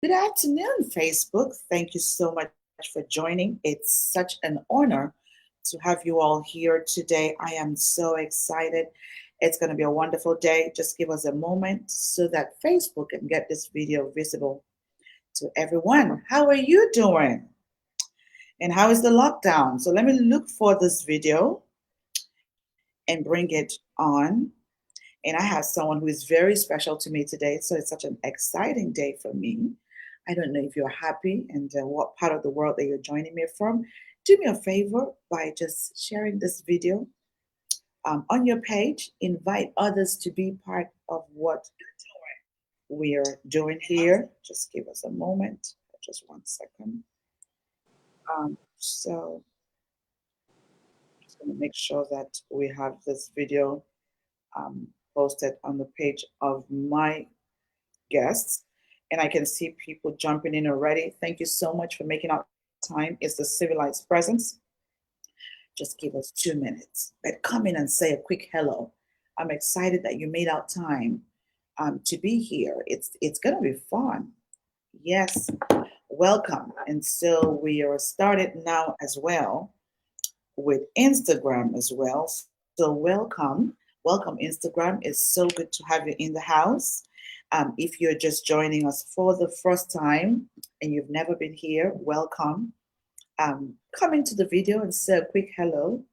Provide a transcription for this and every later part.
Good afternoon, Facebook. Thank you so much for joining. It's such an honor to have you all here today. I am so excited. It's going to be a wonderful day. Just give us a moment so that Facebook can get this video visible to everyone. How are you doing? And how is the lockdown? So let me look for this video and bring it on. And I have someone who is very special to me today. So it's such an exciting day for me. I don't know if you're happy and what part of the world that you're joining me from. Do me a favor by just sharing this video on your page. Invite others to be part of what we're doing here. Just give us a moment. Just 1 second. So I'm just going to make sure that we have this video posted on the page of my guests. And I can see people jumping in already. Thank you so much for making out time. It's the civilized presence. Just give us 2 minutes. But come in and say a quick hello. I'm excited that you made out time to be here. It's gonna be fun. Yes, welcome. And so we are started now as well with Instagram as well. So welcome Instagram. It's so good to have you in the house. If you're just joining us for the first time and you've never been here, welcome. Come into the video and say a quick hello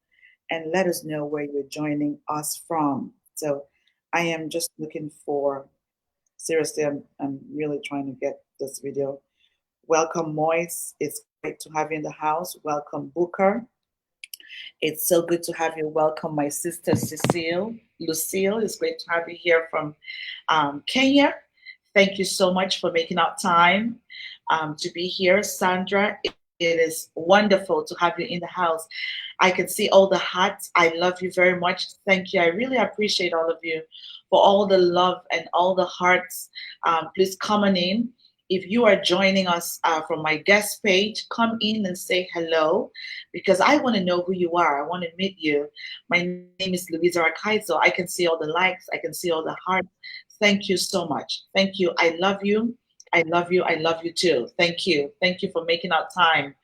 and let us know where you're joining us from. So I am just looking for, seriously, I'm really trying to get this video. Welcome, Moise. It's great to have you in the house. Welcome, Booker. It's so good to have you. Welcome, my sister Cecile. Lucille, it's great to have you here from Kenya. Thank you so much for making out time to be here. Sandra, it is wonderful to have you in the house. I can see all the hearts. I love you very much. Thank you. I really appreciate all of you for all the love and all the hearts. Please come on in. If you are joining us from my guest page, come in and say hello because I want to know who you are. I want to meet you. My name is Louisa Akaiso. I can see all the likes. I can see all the hearts. Thank you so much. Thank you. I love you. I love you. I love you too. Thank you. Thank you for making out time.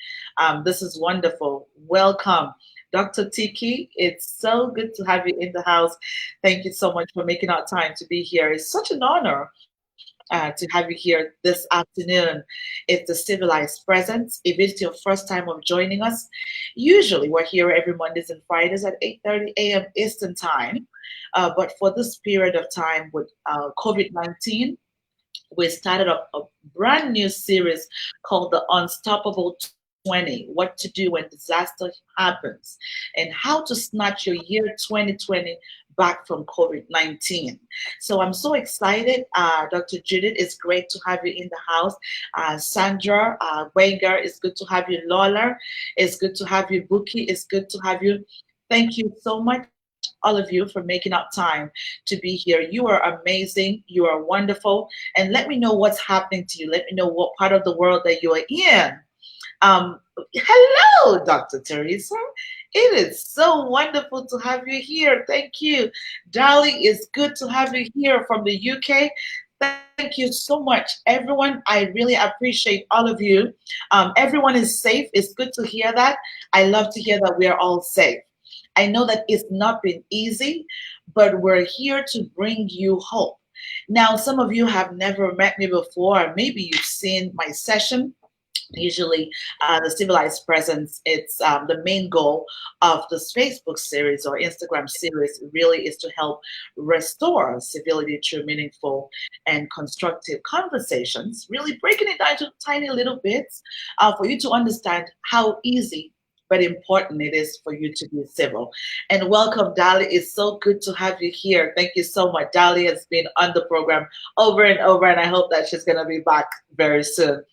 This is wonderful. Welcome. Dr. Tiki, it's so good to have you in the house. Thank you so much for making out time to be here. It's such an honor to have you here this afternoon. It's the civilized presence. If it's your first time of joining us, usually we're here every Mondays and Fridays at 8:30 a.m. Eastern Time. But for this period of time with COVID-19, we started a brand new series called The Unstoppable 20, what to do when disaster happens, and how to snatch your year 2020 back from COVID-19. So I'm so excited. Dr. Judith, it's great to have you in the house. Sandra Wenger, it's good to have you. Lola, it's good to have you. Buki, it's good to have you. Thank you so much, all of you, for making up time to be here. You are amazing. You are wonderful. And let me know what's happening to you. Let me know what part of the world that you are in. Hello, Dr. Teresa. It is so wonderful to have you here. Thank you. Dali, it's good to have you here from the UK. Thank you so much, everyone. I really appreciate all of you. Everyone is safe. It's good to hear that. I love to hear that we are all safe. I know that it's not been easy, but we're here to bring you hope. Now, some of you have never met me before, or maybe you've seen my session. Usually, the civilized presence, it's the main goal of this Facebook series or Instagram series really is to help restore civility through meaningful and constructive conversations, really breaking it down to tiny little bits for you to understand how easy but important it is for you to be civil. And welcome, Dali. It's so good to have you here. Thank you so much. Dali has been on the program over and over, and I hope that she's going to be back very soon.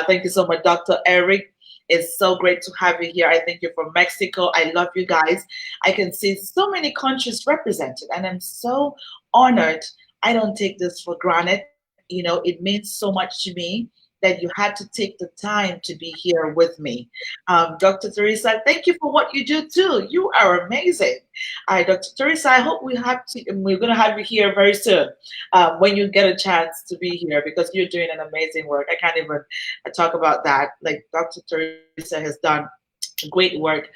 Thank you so much, Dr. Eric. It's so great to have you here. I think you're from Mexico. I love you guys. I can see so many countries represented, and I'm so honored. I don't take this for granted. You know, it means so much to me that you had to take the time to be here with me. Dr. Teresa, thank you for what you do too. You are amazing. All right, Dr. Teresa, I hope we're going to have you here very soon when you get a chance to be here, because you're doing an amazing work. I can't even talk about that. Like Dr. Teresa has done great work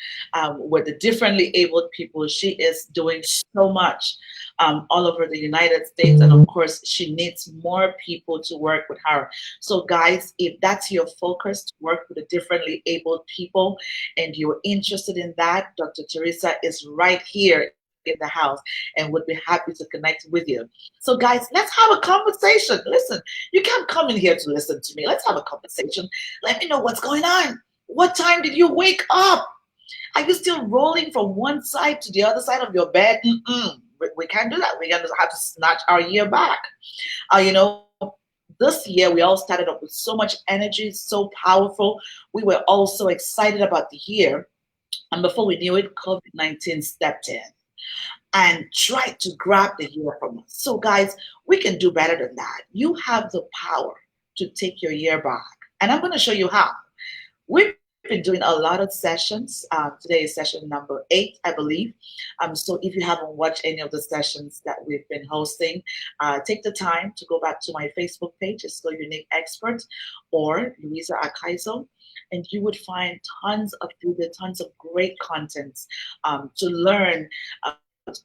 with the differently abled people. She is doing so much all over the United States. And of course, she needs more people to work with her. So guys, if that's your focus, to work with the differently abled people, and you're interested in that, Dr. Teresa is right here in the house and would be happy to connect with you. So guys, let's have a conversation. Listen, you can't come in here to listen to me. Let's have a conversation. Let me know what's going on. What time did you wake up? Are you still rolling from one side to the other side of your bed? We can't do that. We're going to have to snatch our year back. You know, this year we all started off with so much energy, so powerful. We were all so excited about the year. And before we knew it, COVID-19 stepped in and tried to grab the year from us. So guys, we can do better than that. You have the power to take your year back. And I'm going to show you how. We've been doing a lot of sessions. Today is session number 8, I believe. So if you haven't watched any of the sessions that we've been hosting, take the time to go back to my Facebook page. It's still Unique Expert or Louisa Akaiso, and you would find tons of video, tons of great content to learn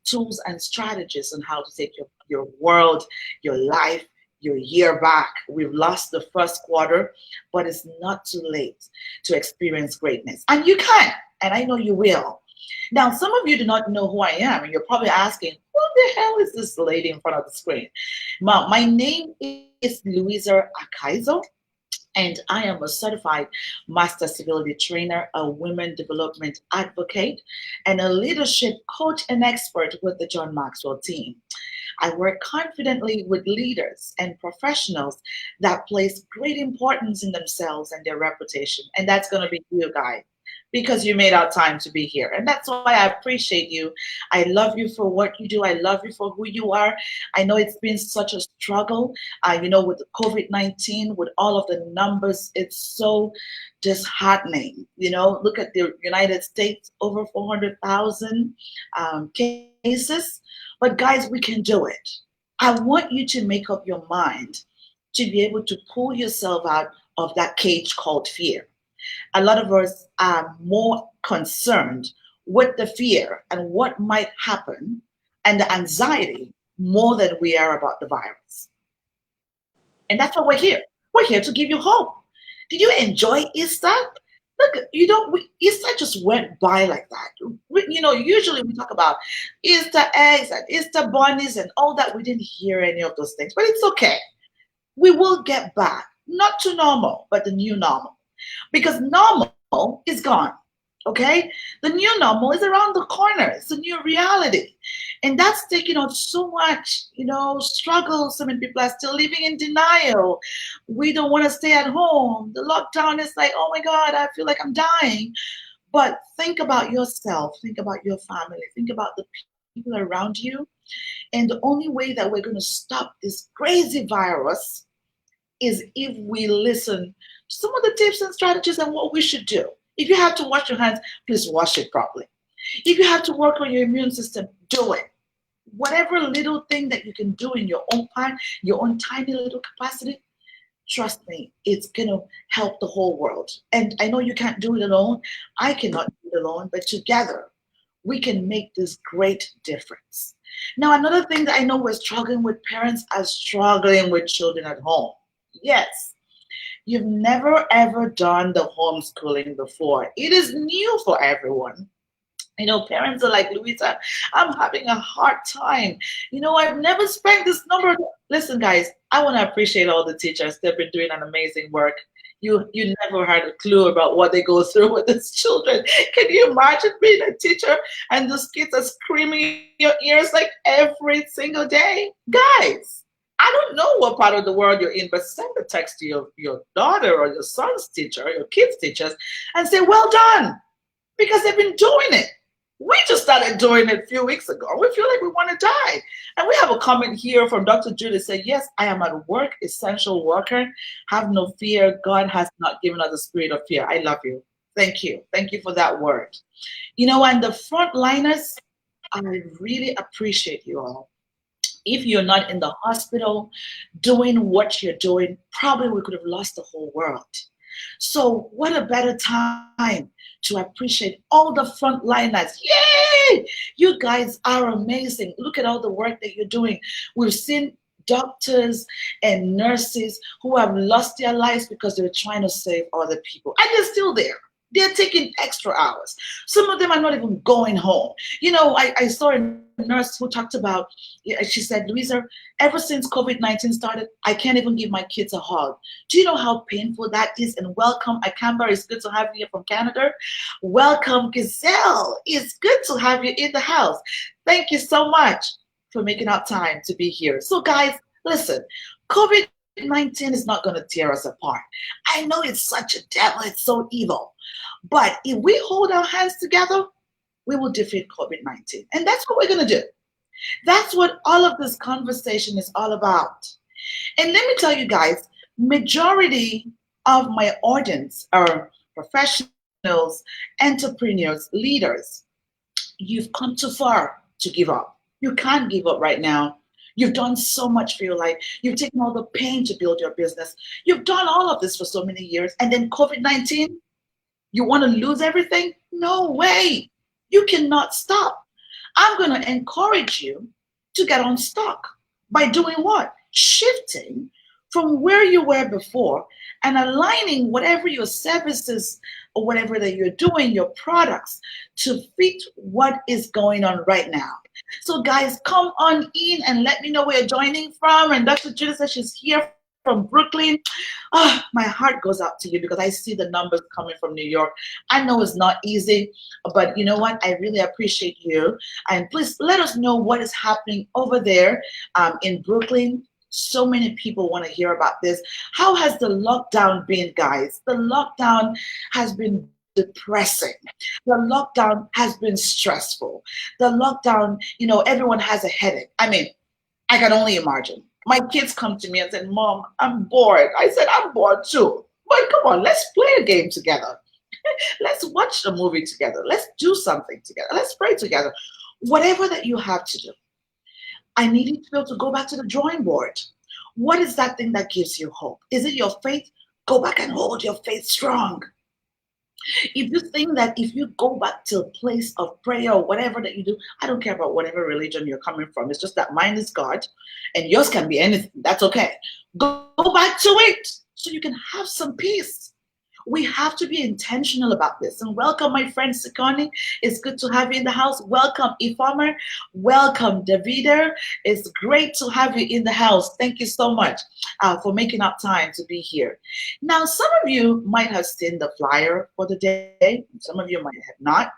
tools and strategies on how to take your world, your life, your year back. We've lost the first quarter, but it's not too late to experience greatness. And you can, and I know you will. Now, some of you do not know who I am, and you're probably asking, who the hell is this lady in front of the screen? My name is Louisa Akaiso, and I am a certified master civility trainer, a women development advocate, and a leadership coach and expert with the John Maxwell team. I work confidently with leaders and professionals that place great importance in themselves and their reputation. And that's going to be you guys, because you made out time to be here. And that's why I appreciate you. I love you for what you do. I love you for who you are. I know it's been such a struggle, with COVID-19, with all of the numbers. It's so disheartening. Look at the United States, over 400,000 cases. But guys, we can do it. I want you to make up your mind to be able to pull yourself out of that cage called fear. A lot of us are more concerned with the fear and what might happen and the anxiety more than we are about the virus. And that's why we're here. We're here to give you hope. Did you enjoy Easter? Look, Easter just went by like that. Usually we talk about Easter eggs and Easter bunnies and all that. We didn't hear any of those things, but it's okay. We will get back, not to normal, but the new normal. Because normal is gone, okay? The new normal is around the corner. It's a new reality. And that's taking on so much, struggle. So many people are still living in denial. We don't want to stay at home. The lockdown is like, oh my God, I feel like I'm dying. But think about yourself. Think about your family. Think about the people around you. And the only way that we're going to stop this crazy virus is if we listen to some of the tips and strategies and what we should do. If you have to wash your hands, please wash it properly. If you have to work on your immune system, do it. Whatever little thing that you can do in your own part, your own tiny little capacity, trust me, it's going to help the whole world. And I know you can't do it alone. I cannot do it alone, but together we can make this great difference. Now, another thing that I know we're struggling with, parents are struggling with children at home. Yes, you've never ever done the homeschooling before. It is new for everyone. Parents are like, Louisa, I'm having a hard time. I've never spent this number. Listen, guys, I want to appreciate all the teachers. They've been doing an amazing work. You never had a clue about what they go through with these children. Can you imagine being a teacher and those kids are screaming in your ears like every single day? Guys, I don't know what part of the world you're in, but send a text to your daughter or your son's teacher or your kids' teachers and say, well done, because they've been doing it. We just started doing it a few weeks ago. We feel like we want to die. And we have a comment here from Dr. Judith said, yes, I am at work, essential worker. Have no fear. God has not given us a spirit of fear. I love you. Thank you. Thank you for that word. You know, and the frontliners, I really appreciate you all. If you're not in the hospital doing what you're doing, probably we could have lost the whole world. So what a better time to appreciate all the frontliners. Yay! You guys are amazing. Look at all the work that you're doing. We've seen doctors and nurses who have lost their lives because they're trying to save other people. And they're still there. They're taking extra hours. Some of them are not even going home. You know, I saw a nurse who talked about, she said, Louisa, ever since COVID-19 started, I can't even give my kids a hug. Do you know how painful that is? And welcome, Akamba. It's good to have you here from Canada. Welcome, Gazelle. It's good to have you in the house. Thank you so much for making out time to be here. So guys, listen, COVID-19 is not going to tear us apart. I know it's such a devil. It's so evil. But if we hold our hands together, we will defeat COVID-19. And that's what we're going to do. That's what all of this conversation is all about. And let me tell you guys, majority of my audience are professionals, entrepreneurs, leaders. You've come too far to give up. You can't give up right now. You've done so much for your life. You've taken all the pain to build your business. You've done all of this for so many years. And then COVID-19, you want to lose everything? No way. You cannot stop. I'm going to encourage you to get unstuck by doing what? Shifting from where you were before and aligning whatever your services or whatever that you're doing, your products, to fit what is going on right now. So guys, come on in and let me know where you're joining from. And Dr. Judith says she's here from Brooklyn. Oh, my heart goes out to you because I see the numbers coming from New York. I know it's not easy, but you know what? I really appreciate you. And please let us know what is happening over there in Brooklyn. So many people want to hear about this. How has the lockdown been, guys? The lockdown has been depressing. The lockdown has been stressful. The lockdown, you know, everyone has a headache. I mean, I can only imagine. My kids come to me and say, Mom, I'm bored. I said, I'm bored too. But come on, let's play a game together. Let's watch a movie together. Let's do something together. Let's pray together. Whatever that you have to do. I need you to be able to go back to the drawing board. What is that thing that gives you hope? Is it your faith? Go back and hold your faith strong. If you think that if you go back to a place of prayer or whatever that you do, I don't care about whatever religion you're coming from. It's just that mine is God and yours can be anything. That's okay. Go back to it so you can have some peace. We have to be intentional about this. And welcome, my friend Sikoni. It's good to have you in the house. Welcome, Ifamer. Welcome, Davida. It's great to have you in the house. Thank you so much for making up time to be here. Now, some of you might have seen the flyer for the day. Some of you might have not.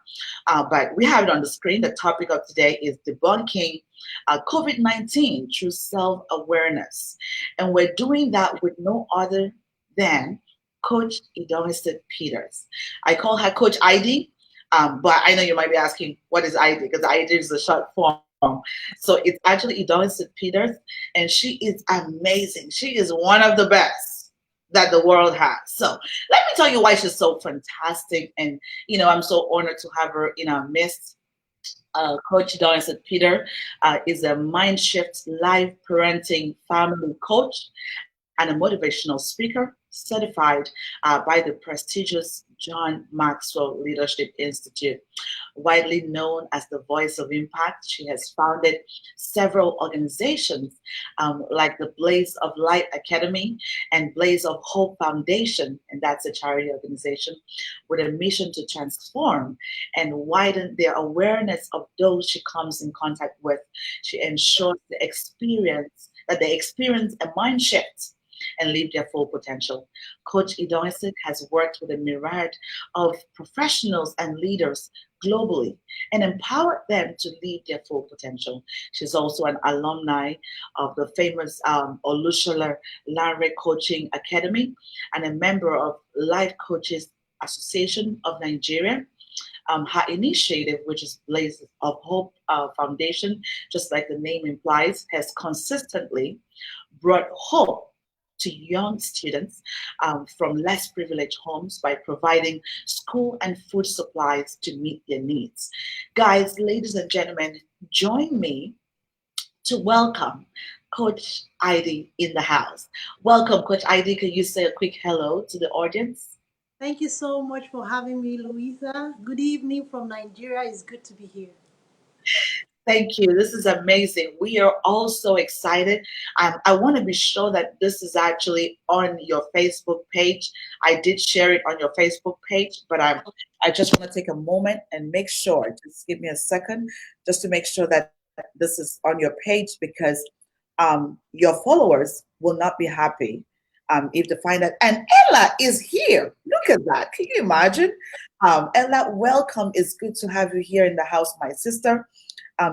But we have it on the screen. The topic of today is debunking COVID-19 through self-awareness. And we're doing that with no other than Coach Idongesit Peter. I call her Coach ID, but I know you might be asking, what is ID? Because ID is the short form. So it's actually Idongesit Peter, and she is amazing. She is one of the best that the world has. So let me tell you why she's so fantastic. And, you know, I'm so honored to have her in our midst. Coach Idongesit Peter is a mind shift life parenting family coach and a motivational speaker, certified by the prestigious John Maxwell Leadership Institute. Widely known as the Voice of Impact, she has founded several organizations like the Blaze of Light Academy and Blaze of Hope Foundation, and that's a charity organization with a mission to transform and widen their awareness of those she comes in contact with. She ensures that they experience a mind shift and live their full potential. Coach Idongesit has worked with a myriad of professionals and leaders globally and empowered them to live their full potential. She's also an alumni of the famous Olushola Lanre Coaching Academy and a member of Life Coaches Association of Nigeria. Her initiative, which is Blaze of Hope Foundation, just like the name implies, has consistently brought hope to young students from less privileged homes by providing school and food supplies to meet their needs. Guys, ladies and gentlemen, join me to welcome Coach Idi in the house. Welcome, Coach Idi. Can you say a quick hello to the audience? Thank you so much for having me, Louisa. Good evening from Nigeria. It's good to be here. Thank you. This is amazing. We are all so excited. I want to be sure that this is actually on your Facebook page. I did share it on your Facebook page, but I just want to take a moment and make sure. Just give me a second, just to make sure that this is on your page, because your followers will not be happy if they find out. And Ella is here. Look at that. Can you imagine? Ella, welcome. It's good to have you here in the house, my sister.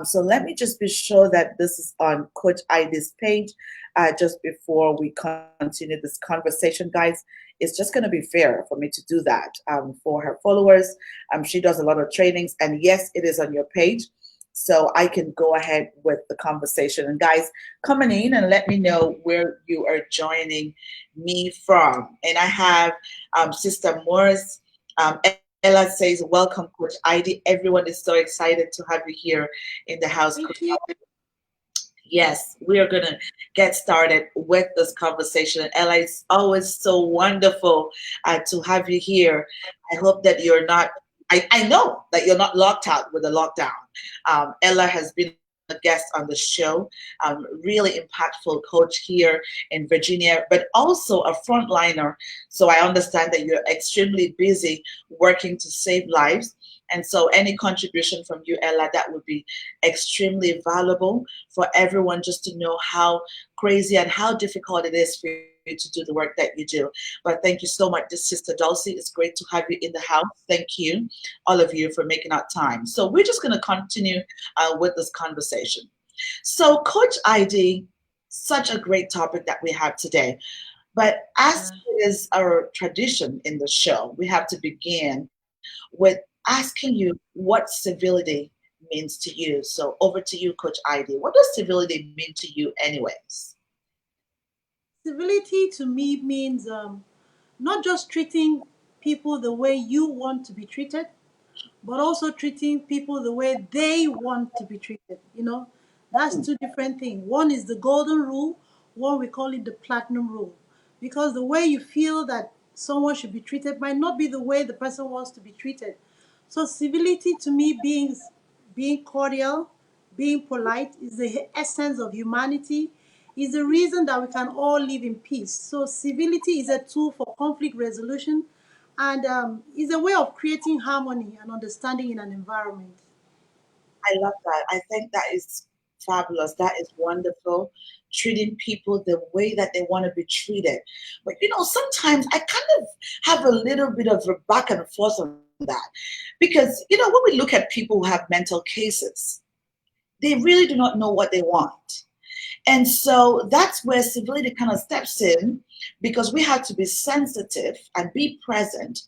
So let me just be sure that this is on Coach Ida's page just before we continue this conversation, guys. It's just going to be fair for me to do that for her followers. She does a lot of trainings, and yes, it is on your page. So I can go ahead with the conversation. And guys, coming in and let me know where you are joining me from. And I have Sister Morris. Ella says, welcome, Coach Idi. Everyone is so excited to have you here in the house. Thank you. Yes, we are going to get started with this conversation. Ella, it's always so wonderful to have you here. I hope that you're not, I know that you're not locked out with the lockdown. Ella has been a guest on the show, really impactful coach here in Virginia, but also a frontliner. So I understand that you're extremely busy working to save lives. And so any contribution from you, Ella, that would be extremely valuable for everyone, just to know how crazy and how difficult it is for you to do the work that you do. But thank you so much, this Sister Dulcie. It's great to have you in the house. Thank you, all of you, for making out time. So we're just going to continue with this conversation. So, Coach Idi, such a great topic that we have today. But as is our tradition in the show, we have to begin with asking you what civility means to you. So over to you, Coach Idi. What does civility mean to you, anyways? Civility to me means not just treating people the way you want to be treated, but also treating people the way they want to be treated. That's two different things. One is the golden rule, one we call it the platinum rule. Because the way you feel that someone should be treated might not be the way the person wants to be treated. So civility to me being cordial, being polite is the essence of humanity, is the reason that we can all live in peace. So civility is a tool for conflict resolution and is a way of creating harmony and understanding in an environment. I love that. I think that is fabulous. That is wonderful. Treating people the way that they want to be treated. But sometimes I kind of have a little bit of a back and forth on that. Because, when we look at people who have mental cases, they really do not know what they want. And so that's where civility kind of steps in, because we have to be sensitive and be present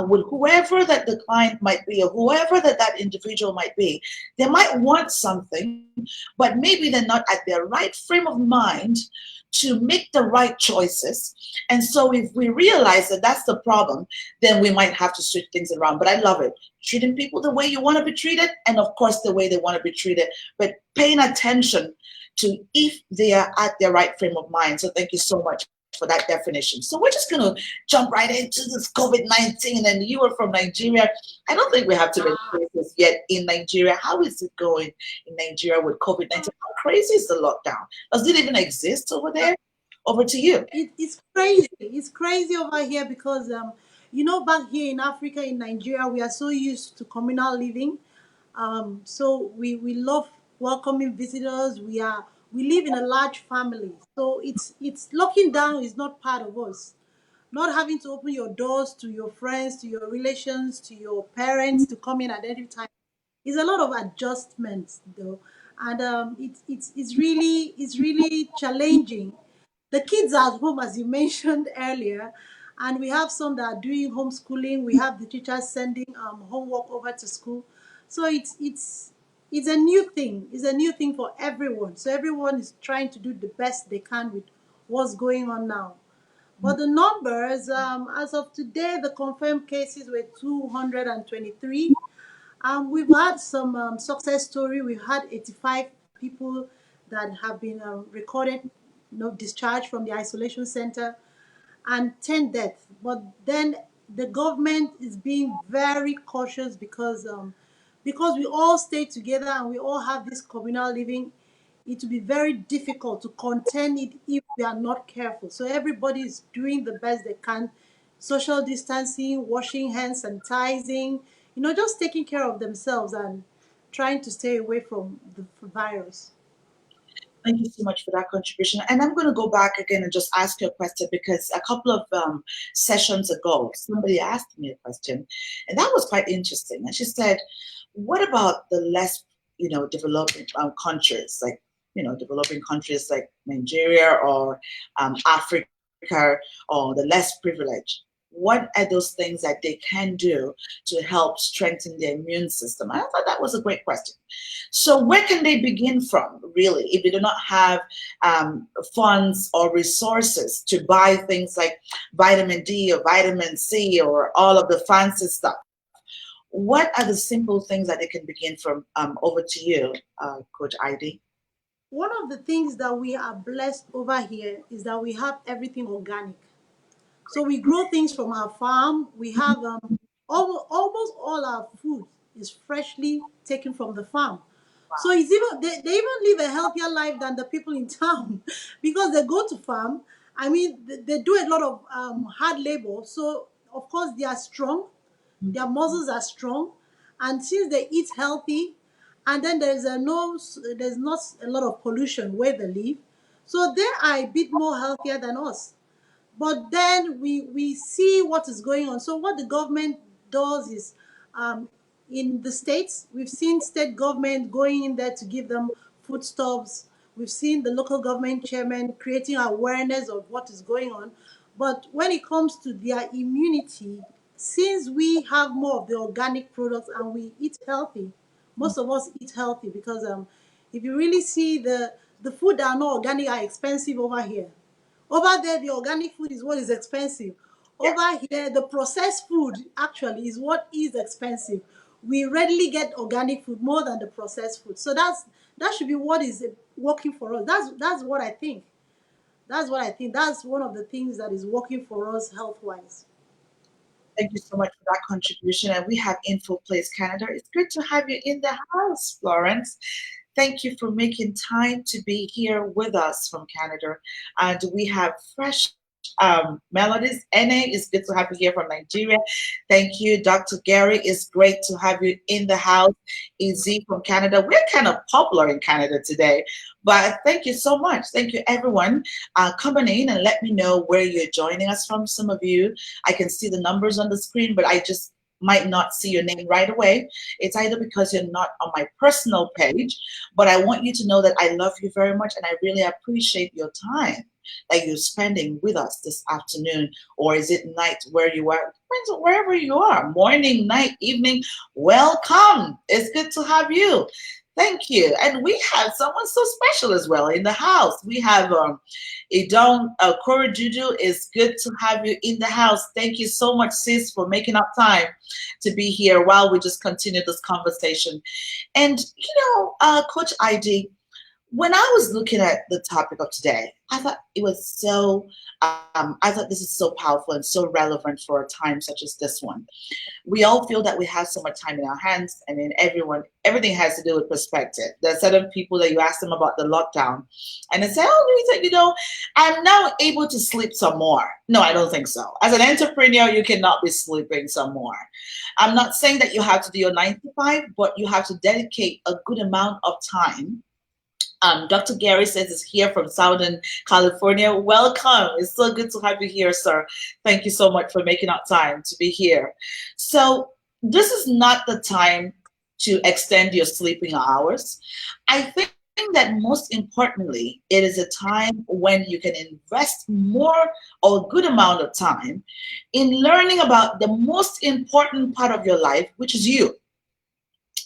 with whoever that the client might be, or whoever that individual might be. They might want something, but maybe they're not at their right frame of mind to make the right choices. And so if we realize that that's the problem, then we might have to switch things around. But I love it. Treating people the way you want to be treated, and of course the way they want to be treated, but paying attention to if they are at their right frame of mind. So thank you so much for that definition. So we're just going to jump right into this COVID-19. And you are from Nigeria. I don't think we have too many cases yet in Nigeria. How is it going in Nigeria with COVID-19? How crazy is the lockdown? Does it even exist over there? Over to you. It's crazy. It's crazy over here because, back here in Africa, in Nigeria, we are so used to communal living. So we love welcoming visitors. We live in a large family. So it's locking down is not part of us. Not having to open your doors to your friends, to your relations, to your parents to come in at any time. It's a lot of adjustments though, and it's really challenging. The kids are at home, as you mentioned earlier, and we have some that are doing homeschooling. We have the teachers sending homework over to school. So it's a new thing. It's a new thing for everyone. So everyone is trying to do the best they can with what's going on now. But the numbers, as of today, the confirmed cases were 223. We've had some success story. We've had 85 people that have been recorded, discharged from the isolation center, and 10 deaths. But then the government is being very cautious because we all stay together and we all have this communal living. It will be very difficult to contain it if we are not careful. So everybody is doing the best they can, social distancing, washing hands, sanitizing, just taking care of themselves and trying to stay away from the virus. Thank you so much for that contribution. And I'm going to go back again and just ask you a question, because a couple of sessions ago, somebody asked me a question, and that was quite interesting. And she said, what about the less, developing countries, like, developing countries like Nigeria or Africa, or the less privileged? What are those things that they can do to help strengthen their immune system? And I thought that was a great question. So where can they begin from, really, if they do not have funds or resources to buy things like vitamin D or vitamin C or all of the fancy stuff? What are the simple things that they can begin from? Over to you, Coach Id. One of the things that we are blessed over here is that we have everything organic. So we grow things from our farm. We have almost all our food is freshly taken from the farm. So it's even they even live a healthier life than the people in town because they go to farm. I mean, they do a lot of hard labor. So of course they are strong, their muscles are strong, and since they eat healthy, and then there's not a lot of pollution where they live, so they are a bit more healthier than us. But then we see what is going on. So what the government does is, um, in the states, we've seen state government going in there to give them foodstuffs. We've seen the local government chairman creating awareness of what is going on. But when it comes to their immunity, since we have more of the organic products and we eat healthy, most of us eat healthy because if you really see the food that are not organic are expensive over here. Over there, the organic food is what is expensive. Yeah. Over here, the processed food actually is what is expensive. We readily get organic food more than the processed food. So that should be what is working for us. That's what I think. That's what I think. That's one of the things that is working for us health wise. Thank you so much for that contribution. And we have Info Place Canada. It's good to have you in the house, Florence. Thank you for making time to be here with us from Canada. And we have fresh melodies. NA, is good to have you here from Nigeria. Thank you. Dr. Gary, it's great to have you in the house. EZ from Canada. We're kind of popular in Canada today, but thank you so much. Thank you, everyone, coming in, and let me know where you're joining us from. Some of you, I can see the numbers on the screen, but I just might not see your name right away. It's either because you're not on my personal page, but I want you to know that I love you very much and I really appreciate your time that you're spending with us this afternoon, or is it night where you are? Depends on wherever you are, morning, night, evening. Welcome. It's good to have you. Thank you. And we have someone so special as well in the house. We have Idong Korodudu. It's good to have you in the house. Thank you so much, sis, for making up time to be here while we just continue this conversation. And, Coach ID, when I was looking at the topic of today, I thought it was I thought this is so powerful and so relevant for a time such as this one. We all feel that we have so much time in our hands. I mean, everything has to do with perspective. There are certain people that you ask them about the lockdown and they say, oh, Louisa, I'm now able to sleep some more. No, I don't think so. As an entrepreneur, you cannot be sleeping some more. I'm not saying that you have to do your 9 to 5, but you have to dedicate a good amount of time. Dr. Gary says is here from Southern California. Welcome. It's so good to have you here, sir. Thank you so much for making up time to be here. So this is not the time to extend your sleeping hours. I think that most importantly, it is a time when you can invest more or a good amount of time in learning about the most important part of your life, which is you.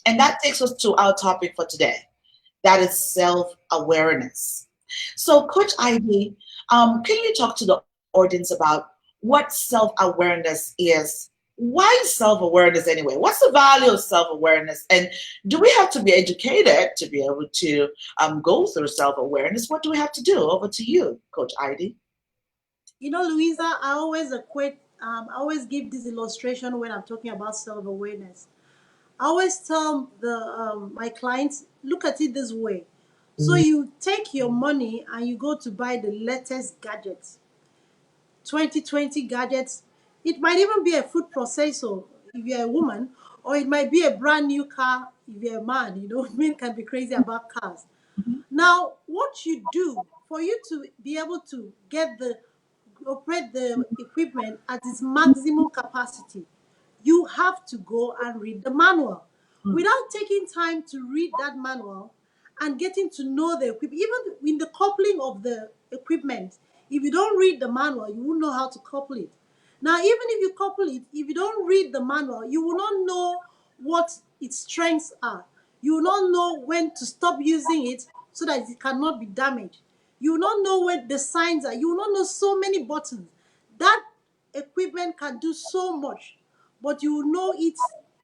And that takes us to our topic for today. That is self-awareness. So, Coach Ivy, can you talk to the audience about what self-awareness is? Why self-awareness anyway? What's the value of self-awareness? And do we have to be educated to be able to go through self-awareness? What do we have to do? Over to you, Coach Ivy. Louisa, I always give this illustration when I'm talking about self awareness. I always tell my clients, look at it this way. So you take your money and you go to buy the latest gadgets, 2020 gadgets. It might even be a food processor if you're a woman, or it might be a brand new car if you're a man. Men can be crazy about cars. Now, what you do for you to be able to operate the equipment at its maximum capacity, you have to go and read the manual. Without taking time to read that manual and getting to know the equipment, even in the coupling of the equipment, if you don't read the manual, you won't know how to couple it. Now, even if you couple it, if you don't read the manual, you will not know what its strengths are. You will not know when to stop using it so that it cannot be damaged. You will not know where the signs are. You will not know so many buttons. That equipment can do so much, but you will know it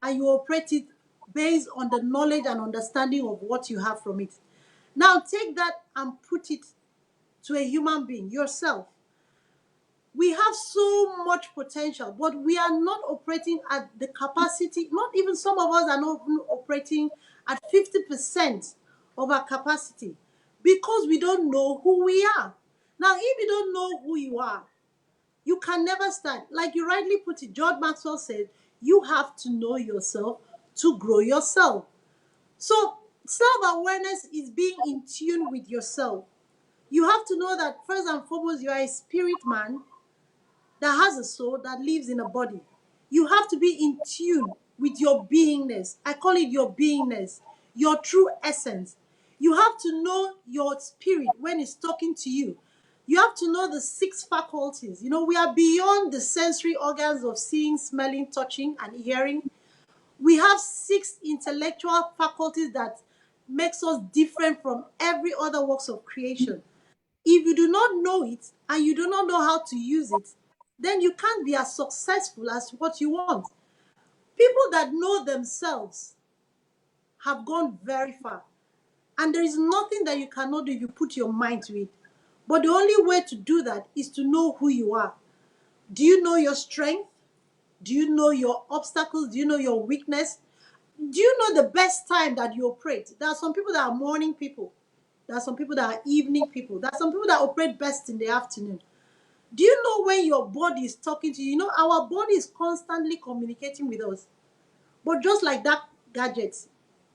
and you operate it based on the knowledge and understanding of what you have from it. Now, take that and put it to a human being, yourself. We have so much potential, but we are not operating at the capacity. Not even some of us are not even operating at 50% of our capacity because we don't know who we are. Now, if you don't know who you are, you can never start. Like you rightly put it, John Maxwell said, you have to know yourself to grow yourself. So, self-awareness is being in tune with yourself. You have to know that first and foremost, you are a spirit man that has a soul that lives in a body. You have to be in tune with your beingness. I call it your beingness, your true essence. You have to know your spirit when it's talking to you. You have to know the six faculties. We are beyond the sensory organs of seeing, smelling, touching, and hearing. We have six intellectual faculties that makes us different from every other works of creation. If you do not know it and you do not know how to use it, then you can't be as successful as what you want. People that know themselves have gone very far. And there is nothing that you cannot do if you put your mind to it. But the only way to do that is to know who you are. Do you know your strength? Do you know your obstacles? Do you know your weakness? Do you know the best time that you operate? There are some people that are morning people. There are some people that are evening people. There are some people that operate best in the afternoon. Do you know when your body is talking to you? Our body is constantly communicating with us. But just like that gadget,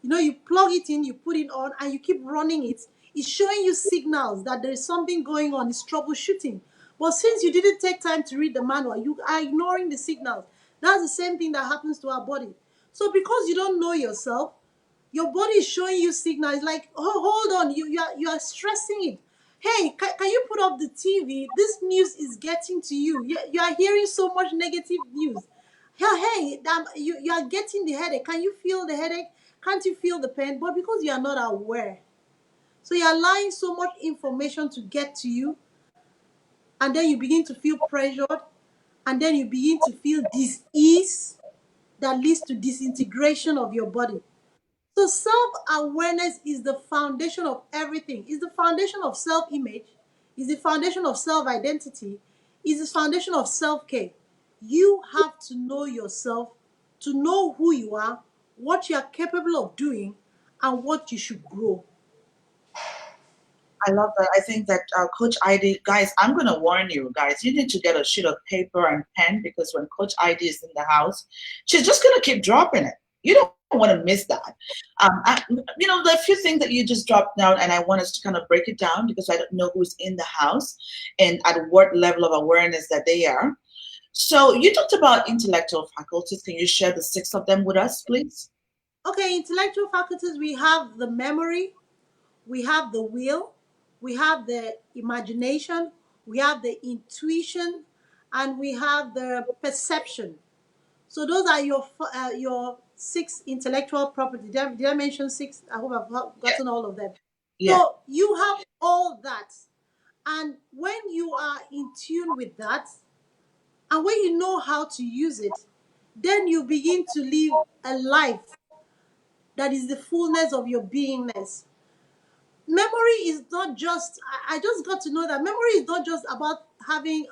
you plug it in, you put it on, and you keep running it. It's showing you signals that there is something going on. It's troubleshooting. But since you didn't take time to read the manual, you are ignoring the signals. That's the same thing that happens to our body. So because you don't know yourself, your body is showing you signals like, oh, hold on, you are stressing it. Hey, can you put up the TV? This news is getting to you. You are hearing so much negative news. Hey, you are getting the headache. Can you feel the headache? Can't you feel the pain? But because you are not aware, so you're allowing so much information to get to you, and then you begin to feel pressured, and then you begin to feel dis-ease that leads to disintegration of your body. So self-awareness is the foundation of everything. It's the foundation of self-image. It's the foundation of self-identity. It's the foundation of self-care. You have to know yourself, to know who you are, what you are capable of doing, and what you should grow. I love that. I think that Coach ID, guys, I'm going to warn you, guys, you need to get a sheet of paper and pen because when Coach ID is in the house, she's just going to keep dropping it. You don't want to miss that. There are a few things that you just dropped down, and I want us to kind of break it down because I don't know who's in the house and at what level of awareness that they are. So you talked about intellectual faculties. Can you share the six of them with us, please? Okay, intellectual faculties, we have the memory, we have the will, we have the imagination, we have the intuition, and we have the perception. So those are your six intellectual property. Did I mention six? I hope I've Yeah. gotten all of them. Yeah. So you have all that. And when you are in tune with that, and when you know how to use it, then you begin to live a life that is the fullness of your beingness. Memory is not just, I just got to know that memory is not just about having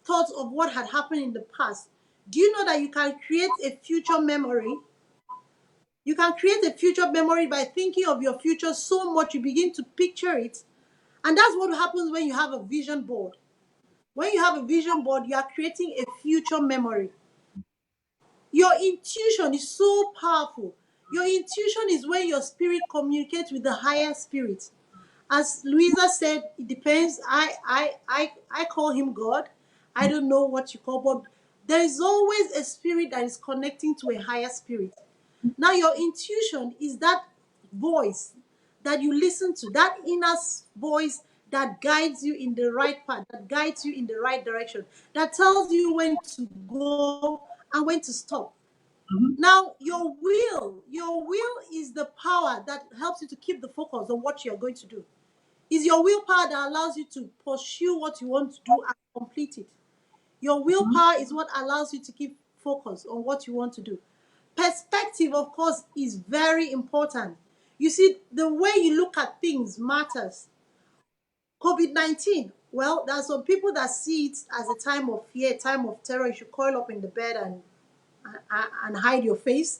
thoughts of what had happened in the past. Do you know that you can create a future memory? You can create a future memory by thinking of your future so much you begin to picture it. And that's what happens when you have a vision board. When you have a vision board, you are creating a future memory. Your intuition is so powerful. Your intuition is when your spirit communicates with the higher spirit. As Louisa said, it depends. I call him God. I don't know what you call, but there is always a spirit that is connecting to a higher spirit. Now, your intuition is that voice that you listen to, that inner voice that guides you in the right path, that guides you in the right direction, that tells you when to go and when to stop. Mhm. Now, your will is the power that helps you to keep the focus on what you're going to do. Is your willpower that allows you to pursue what you want to do and complete it. Your Mhm. willpower is what allows you to keep focus on what you want to do. Perspective, of course, is very important. You see, the way you look at things matters. COVID-19, well, there are some people that see it as a time of fear, a time of terror. You should coil up in the bed and hide your face.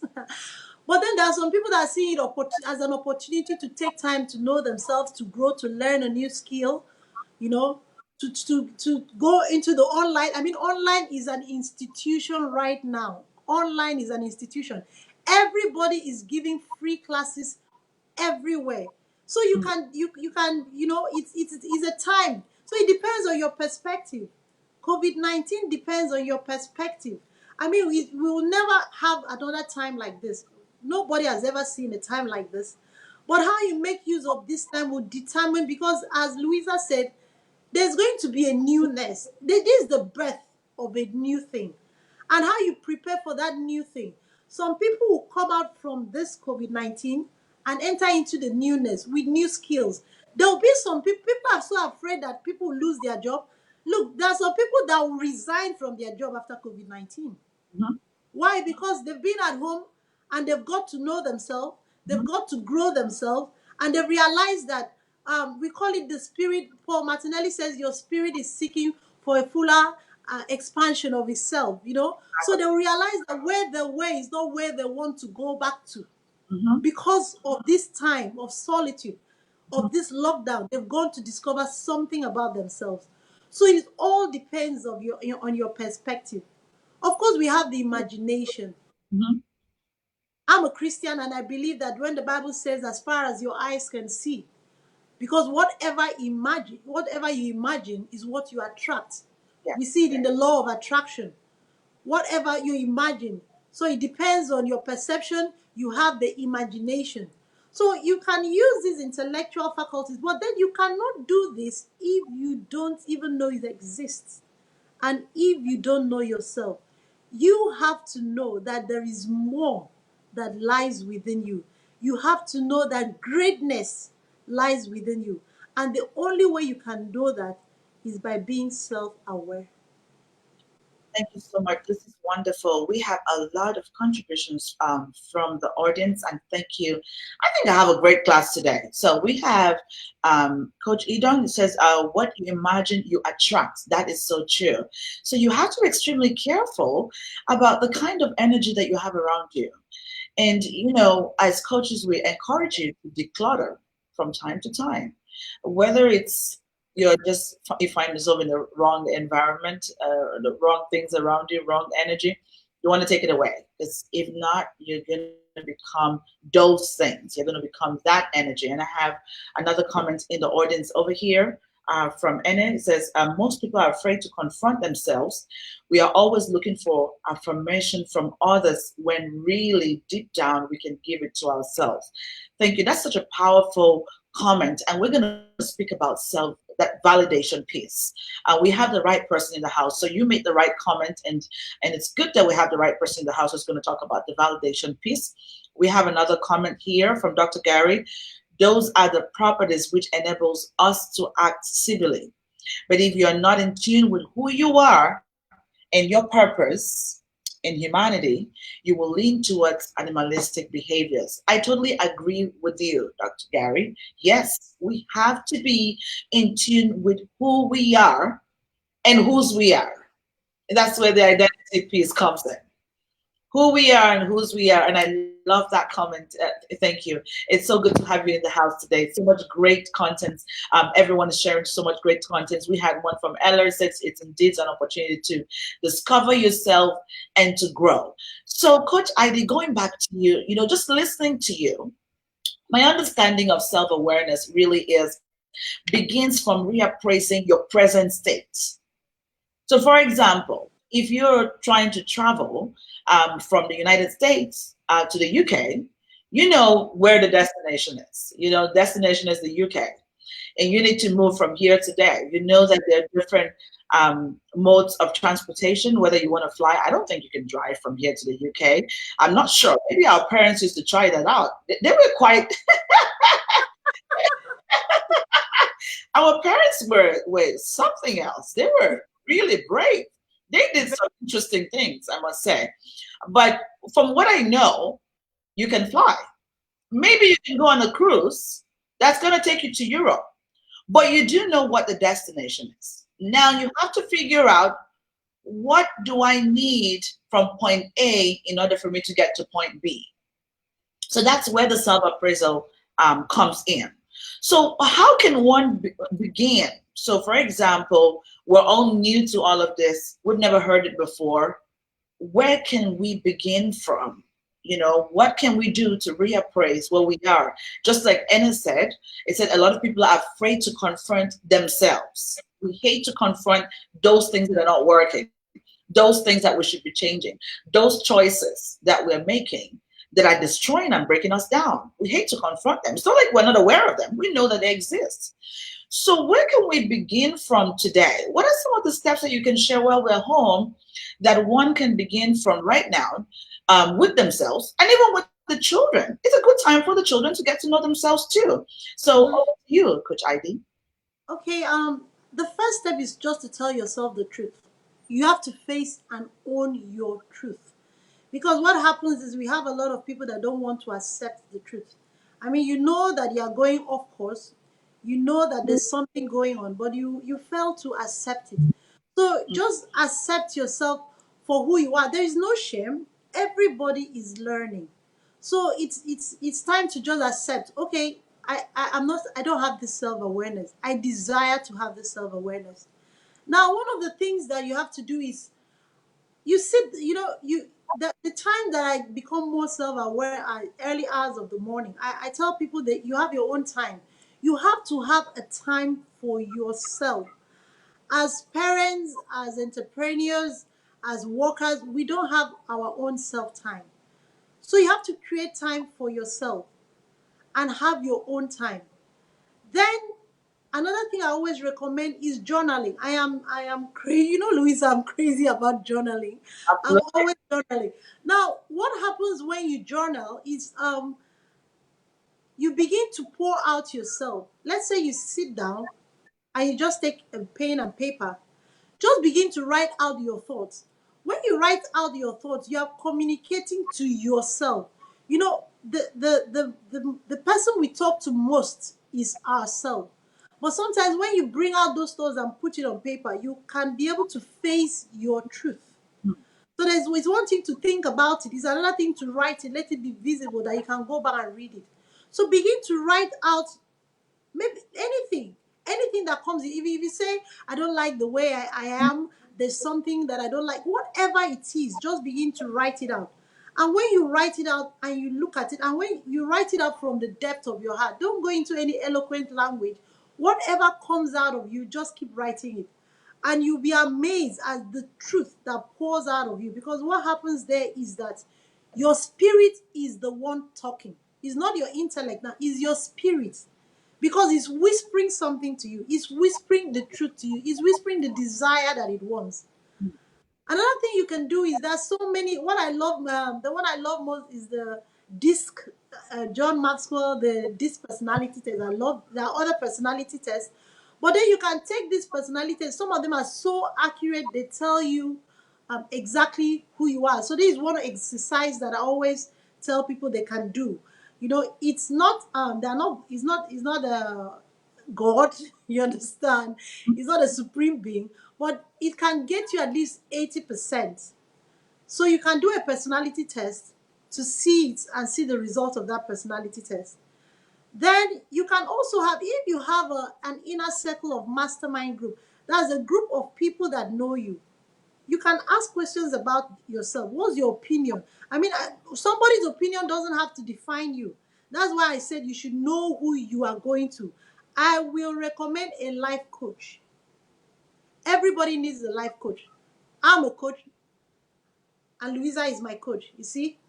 But then there are some people that see it as an opportunity to take time to know themselves, to grow, to learn a new skill, you know, to go into the online. I mean, online is an institution right now. Online is an institution. Everybody is giving free classes everywhere. So you can it's a time. So it depends on your perspective. COVID-19 depends on your perspective. I mean, we will never have another time like this. Nobody has ever seen a time like this. But how you make use of this time will determine, because as Louisa said, there's going to be a newness. This is the birth of a new thing. And how you prepare for that new thing. Some people will come out from this COVID-19 and enter into the newness with new skills. There will be some people are so afraid that people will lose their job. Look, there are some people that will resign from their job after COVID-19. Mhm. Why? Because they've been at home and they've got to know themselves, they've Mhm. got to grow themselves, and they've realized that we call it the spirit. Paul Martinelli says your spirit is seeking for a fuller expansion of itself, you know. So they realize that where they were is not where they want to go back to. Mhm. Because of this time of solitude, Mhm. of this lockdown, they've gone to discover something about themselves. So it all depends on your perspective. Of course, we have the imagination. Mhm. I'm a Christian and I believe that when the Bible says, as far as your eyes can see, because whatever you imagine is what you attract. Yeah. We see it in the law of attraction. Whatever you imagine. So it depends on your perception. You have the imagination. So you can use these intellectual faculties, but then you cannot do this if you don't even know it exists. And if you don't know yourself, you have to know that there is more that lies within you. You have to know that greatness lies within you. And the only way you can know that is by being self aware. Thank you so much. This is wonderful. We have a lot of contributions from the audience, and thank you. I think I have a great class today. So we have Coach Idong says, "What you imagine, you attract." That is so true. So you have to be extremely careful about the kind of energy that you have around you. And as coaches, we encourage you to declutter from time to time, whether it's you find yourself in the wrong environment, the wrong things around you, wrong energy. You want to take it away, because if not, you're going to become those things. You're going to become that energy. And I have another comment in the audience over here. from Ene. It says, most people are afraid to confront themselves. We are always looking for affirmation from others when really deep down we can give it to ourselves. Thank you. That's such a powerful comment. And we're going to speak about that validation piece. We have the right person in the house. So you made the right comment, and it's good that we have the right person in the house who's going to talk about the validation piece. We have another comment here from Dr. Gary. Those are the properties which enables us to act civilly. But if you're not in tune with who you are and your purpose in humanity, you will lean towards animalistic behaviors. I totally agree with you, Dr. Gary. Yes, we have to be in tune with who we are and whose we are. And that's where the identity piece comes in. Who we are and whose we are. And I love that comment. Thank you. It's so good to have you in the house today. So much great content. Everyone is sharing so much great content. We had one from Eller says it's indeed an opportunity to discover yourself and to grow. So, Coach Ivy, going back to you, just listening to you, my understanding of self-awareness really begins from reappraising your present state. So, for example, if you're trying to travel from the United States to the UK, you know where the destination is. Destination is the UK, and you need to move from here to there. You know that there are different modes of transportation, whether you want to fly. I don't think you can drive from here to the UK. I'm not sure. Maybe our parents used to try that out. They were quite. Our parents were something else. They were really brave. They did some interesting things, I must say. But from what I know, you can fly. Maybe you can go on a cruise that's going to take you to Europe, but you do know what the destination is. Now you have to figure out, what do I need from point A in order for me to get to point B? So that's where the self-appraisal comes in. So how can one begin? So for example, we're all new to all of this. We've never heard it before. Where can we begin from? What can we do to reappraise where we are? Just like Anna said, it said a lot of people are afraid to confront themselves. We hate to confront those things that are not working, those things that we should be changing, those choices that we're making that are destroying and breaking us down. We hate to confront them. It's not like we're not aware of them. We know that they exist. So where can we begin from today? What are some of the steps that you can share while we're home that one can begin from right now with themselves and even with the children? It's a good time for the children to get to know themselves too. So over to you, Coach Ivy. Okay, the first step is just to tell yourself the truth. You have to face and own your truth. Because what happens is we have a lot of people that don't want to accept the truth. I mean, you know that you are going off course, you know that there's something going on, but you fail to accept it. So just accept yourself for who you are. There is no shame. Everybody is learning. So it's time to just accept, okay, I don't have this self-awareness. I desire to have this self-awareness. Now, one of the things that you have to do is you sit, the time that I become more self-aware are early hours of the morning. I tell people that you have your own time. You have to have a time for yourself. As parents, as entrepreneurs, as workers, we don't have our own self time. So you have to create time for yourself and have your own time. Then another thing I always recommend is journaling. I am crazy. Louisa, I'm crazy about journaling. I'm Absolutely. always journaling. Now, what happens when you journal is you begin to pour out yourself. Let's say you sit down and you just take a pen and paper. Just begin to write out your thoughts. When you write out your thoughts, you are communicating to yourself. The person we talk to most is ourselves. But sometimes when you bring out those thoughts and put it on paper, you can be able to face your truth. So it's one thing to think about it, it's another thing to write it, let it be visible that you can go back and read it. So begin to write out maybe anything that comes in. If you say, I don't like the way I am, there's something that I don't like, whatever it is, just begin to write it out. And when you write it out and you look at it, and when you write it out from the depth of your heart, don't go into any eloquent language. Whatever comes out of you, just keep writing it. And you'll be amazed at the truth that pours out of you. Because what happens there is that your spirit is the one talking. It's not your intellect now, it's your spirit. Because it's whispering something to you, it's whispering the truth to you, it's whispering the desire that it wants. Another thing you can do is there's so many. What I love, the one I love most is the disc, John Maxwell, the disc personality test. I love, there are other personality tests, but then you can take this personality test. Some of them are so accurate; they tell you exactly who you are. So this is one exercise that I always tell people they can do. You know, it's not they're not it's not God, you understand? It's not a supreme being, but it can get you at least 80%. So you can do a personality test to see it and see the result of that personality test. Then you can also have, if you have an inner circle of mastermind group, that's a group of people that know you. You can ask questions about yourself. What's your opinion? I mean, somebody's opinion doesn't have to define you. That's why I said you should know who you are going to. I will recommend a life coach. Everybody needs a life coach. I'm a coach, and Louisa is my coach. You see,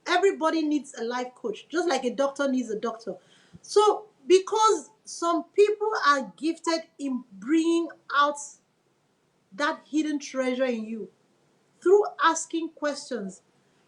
everybody needs a life coach, just like a doctor needs a doctor. So, because some people are gifted in bringing out that hidden treasure in you, through asking questions,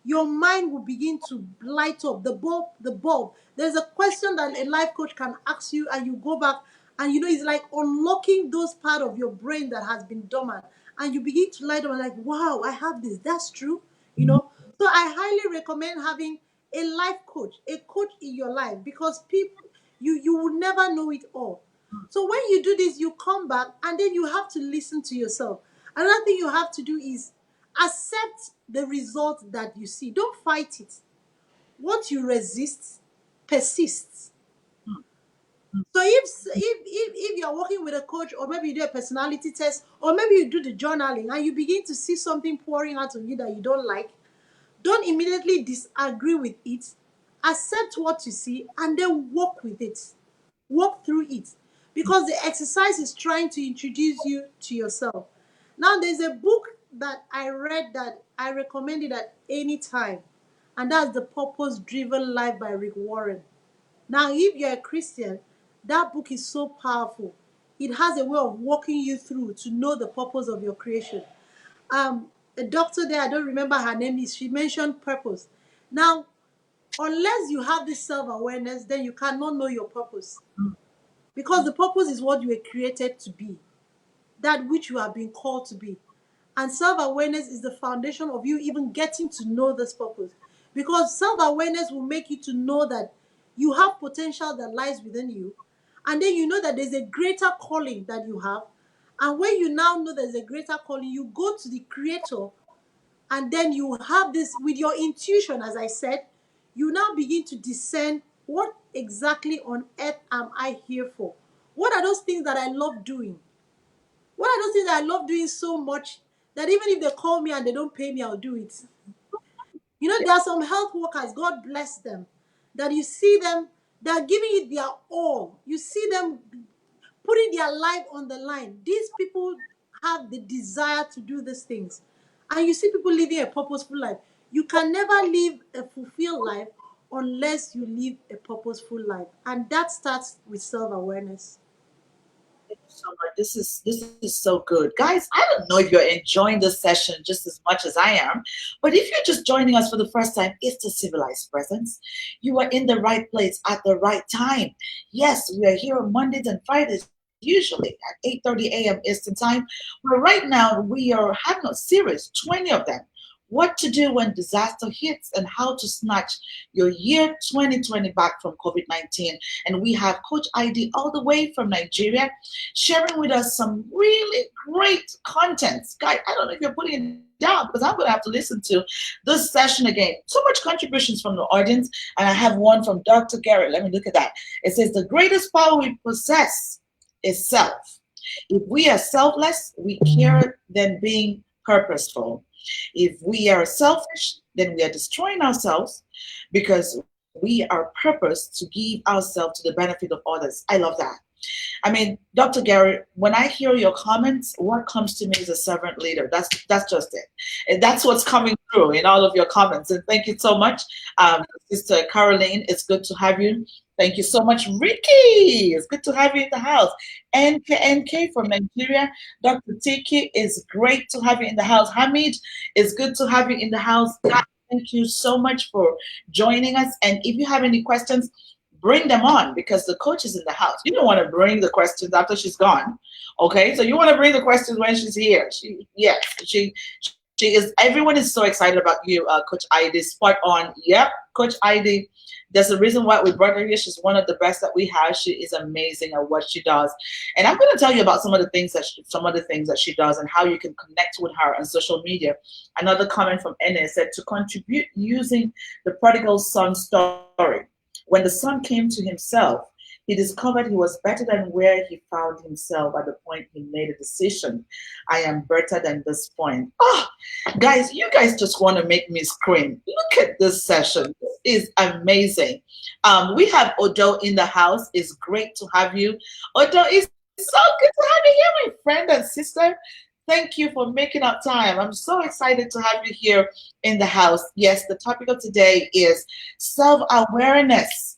your mind will begin to light up the bulb. There's a question that a life coach can ask you, and you go back, and you know, it's like unlocking those part of your brain that has been dormant, and you begin to light up and like, wow, I have this, that's true, you know. So I highly recommend having a life coach, a coach in your life, because people, you will never know it all. So when you do this, you come back, and then you have to listen to yourself. Another thing you have to do is accept the result that you see. Don't fight it. What you resist persists. So if you're working with a coach, or maybe you do a personality test, or maybe you do the journaling, and you begin to see something pouring out of you that you don't like, don't immediately disagree with it. Accept what you see and then work with it. Walk through it. Because the exercise is trying to introduce you to yourself. Now, there's a book that I read that I recommend it at any time, and that's The Purpose Driven Life by Rick Warren. Now, if you're a Christian, that book is so powerful. It has a way of walking you through to know the purpose of your creation. Um, a doctor there, I don't remember her name, is she mentioned purpose. Now, unless you have this self-awareness, then you cannot know your purpose. Because the purpose is what you were created to be, that which you have been called to be. And self-awareness is the foundation of you even getting to know this purpose. Because self-awareness will make you to know that you have potential that lies within you. And then you know that there's a greater calling that you have. And when you now know there's a greater calling, you go to the creator, and then you have this with your intuition, as I said, you now begin to discern, what exactly on earth am I here for? What are those things that I love doing? What are those things that I love doing so much that even if they call me and they don't pay me, I'll do it? You know, there are some health workers, God bless them, that you see them, they're giving it their all. You see them putting their life on the line. These people have the desire to do these things. And you see people living a purposeful life. You can never live a fulfilled life unless you live a purposeful life. And that starts with self-awareness. Thank you so much. This is so good. Guys, I don't know if you're enjoying this session just as much as I am, but if you're just joining us for the first time, it's the civilized presence. You are in the right place at the right time. Yes, we are here on Mondays and Fridays, usually at 8:30 a.m. Eastern Time. But right now we are having a series, 20 of them. What to do when disaster hits and how to snatch your year 2020 back from COVID-19. And we have Coach ID all the way from Nigeria sharing with us some really great content. Guy, I don't know if you're putting it down because I'm going to have to listen to this session again. So much contributions from the audience. And I have one from Dr. Garrett. Let me look at that. It says, the greatest power we possess is self. If we are selfless, we care than being purposeful. If we are selfish, then we are destroying ourselves because we are purposed to give ourselves to the benefit of others. I love that. I mean, Dr. Gary, when I hear your comments, what comes to me is a servant leader. That's just it. And that's what's coming through in all of your comments. And thank you so much, Sister Caroline. It's good to have you. Thank you so much, Ricky. It's good to have you in the house. NK from Nigeria. Dr. Tiki, it's great to have you in the house. Hamid, it's good to have you in the house. God, thank you so much for joining us. And if you have any questions, bring them on because the coach is in the house. You don't want to bring the questions after she's gone. Okay, so you want to bring the questions when she's here. She is. Everyone is so excited about you, Coach Ida. Spot on. Yep, Coach Ida. There's a reason why we brought her here. She's one of the best that we have. She is amazing at what she does, and I'm going to tell you about some of the things that she does and how you can connect with her on social media. Another comment from Enna said to contribute using the prodigal son story. When the son came to himself, he discovered he was better than where he found himself at the point he made a decision. I am better than this point. Oh, guys, you guys just want to make me scream. Look at this session. This is amazing. We have Odo in the house. It's great to have you. Odo, it's so good to have you here, my friend and sister. Thank you for making up time. I'm so excited to have you here in the house. Yes, the topic of today is self-awareness.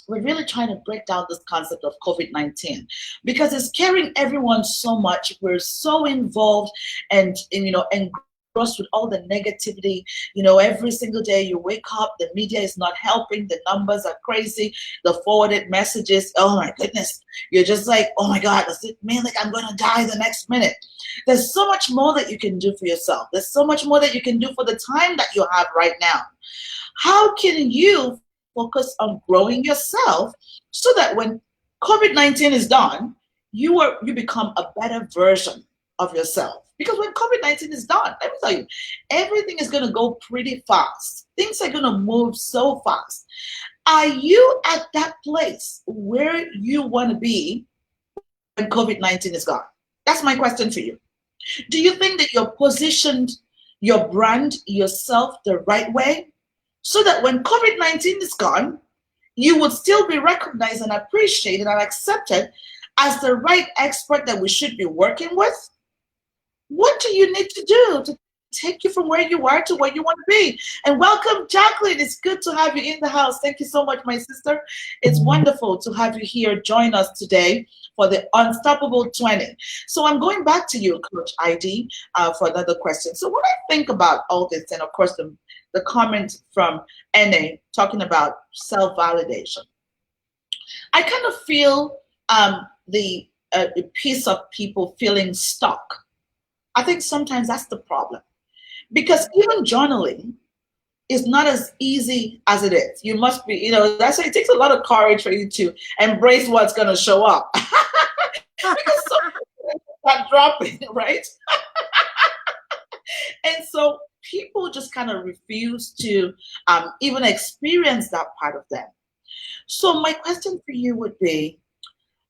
We're really trying to break down this concept of COVID-19 because it's scaring everyone so much. We're so involved and engrossed with all the negativity. Every single day you wake up, the media is not helping. The numbers are crazy. The forwarded messages, oh my goodness. You're just like, oh my God, does it mean like I'm going to die the next minute? There's so much more that you can do for yourself. There's so much more that you can do for the time that you have right now. How can you focus on growing yourself so that when COVID-19 is done, you become a better version of yourself? Because when COVID-19 is done, let me tell you, everything is going to go pretty fast. Things are going to move so fast. Are you at that place where you want to be when COVID-19 is gone? That's my question for you. Do you think that you're positioned your brand, yourself the right way so that when COVID-19 is gone, you would still be recognized and appreciated and accepted as the right expert that we should be working with? What do you need to do to take you from where you are to where you want to be? And welcome, Jacqueline. It's good to have you in the house. Thank you so much, my sister. It's wonderful to have you here. Join us today for the Unstoppable 20. So I'm going back to you, Coach ID, for another question. So what I think about all this, and of course the comment from NA talking about self-validation, I kind of feel the piece of people feeling stuck. I think sometimes that's the problem. Because even journaling is not as easy as it is. You must be, that's why it takes a lot of courage for you to embrace what's going to show up. Because some people start dropping, right? And so people just kind of refuse to even experience that part of them. So my question for you would be,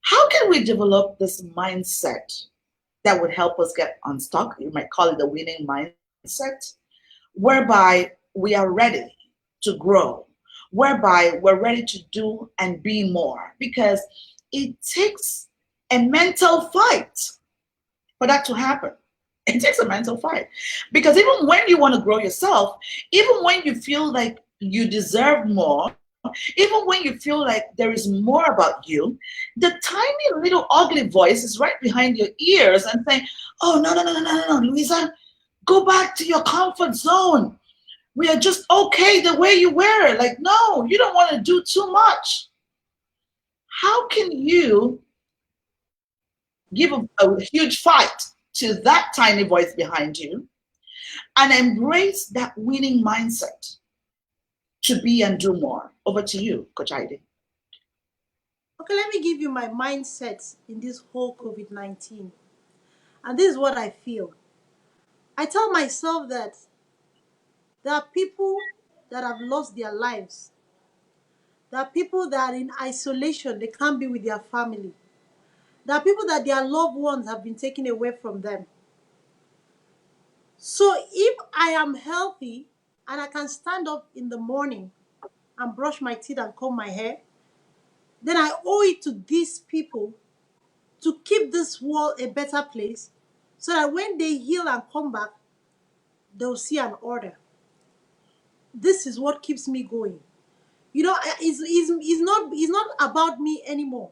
how can we develop this mindset that would help us get unstuck? You might call it the winning mindset, whereby we are ready to grow, whereby we're ready to do and be more, because it takes a mental fight for that to happen. It takes a mental fight because even when you want to grow yourself, even when you feel like you deserve more, even when you feel like there is more about you, the tiny little ugly voice is right behind your ears and saying, oh, no, no, no, no, no, no, Louisa, go back to your comfort zone. We are just okay the way you were. Like, no, you don't want to do too much. How can you give a huge fight to that tiny voice behind you and embrace that winning mindset to be and do more? Over to you, Coach Heidi. Okay, let me give you my mindset in this whole COVID-19. And this is what I feel. I tell myself that there are people that have lost their lives. There are people that are in isolation. They can't be with their family. There are people that their loved ones have been taken away from them. So if I am healthy and I can stand up in the morning and brush my teeth and comb my hair, then I owe it to these people to keep this world a better place, so that when they heal and come back, they'll see an order. This is what keeps me going. You know, it's not about me anymore.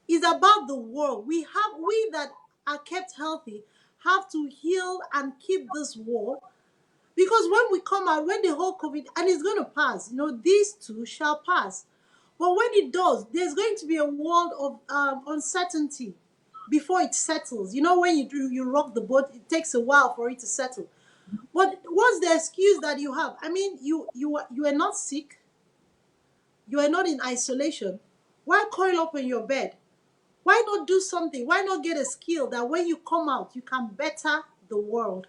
It's about the world. We that are kept healthy have to heal and keep this war, because when we come out, when the whole COVID, and it's going to pass, you know, these two shall pass. But when it does, there's going to be a world of uncertainty before it settles. You know, when you rock the boat, it takes a while for it to settle. But what's the excuse that you have? I mean, you are not sick, you are not in isolation. Why coil up in your bed? Why not do something? Why not get a skill that when you come out, you can better the world?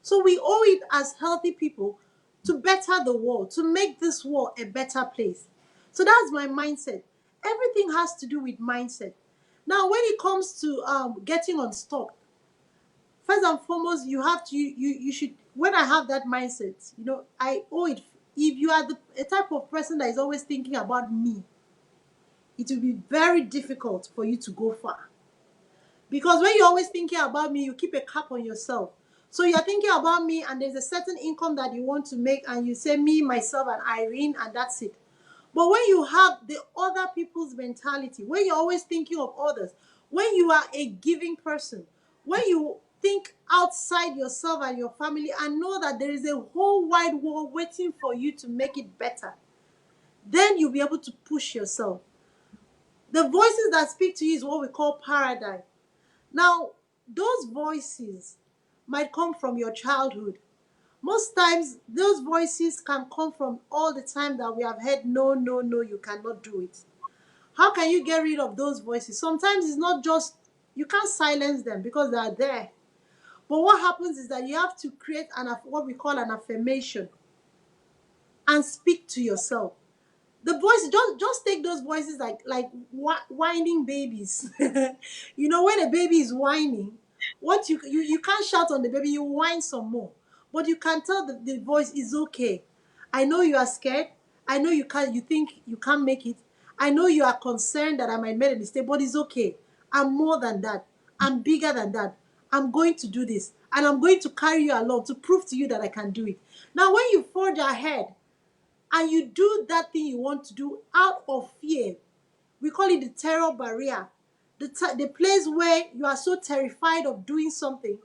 So we owe it as healthy people to better the world, to make this world a better place. So that's my mindset. Everything has to do with mindset. Now, when it comes to getting unstuck, first and foremost, you have to, you should, when I have that mindset, you know, I owe it. If you are a type of person that is always thinking about me, it will be very difficult for you to go far. Because when you're always thinking about me, you keep a cap on yourself. So you're thinking about me, and there's a certain income that you want to make, and you say me, myself, and Irene, and that's it. But when you have the other people's mentality, when you're always thinking of others, when you are a giving person, when you think outside yourself and your family and know that there is a whole wide world waiting for you to make it better, then you'll be able to push yourself. The voices that speak to you is what we call paradigm. Now, those voices might come from your childhood. Most times, those voices can come from all the time that we have heard, no, no, no, you cannot do it. How can you get rid of those voices? Sometimes it's not just, you can't silence them because they are there. But what happens is that you have to create what we call an affirmation and speak to yourself. The voice, just take those voices like whining babies. You know, when a baby is whining, what you can't shout on the baby, you whine some more, but you can tell the voice is okay. I know you are scared. I know you think you can't make it. I know you are concerned that I might make a mistake, but it's okay. I'm more than that. I'm bigger than that. I'm going to do this, and I'm going to carry you along to prove to you that I can do it. Now, when you forge ahead and you do that thing you want to do out of fear, we call it the terror barrier. The place where you are so terrified of doing something,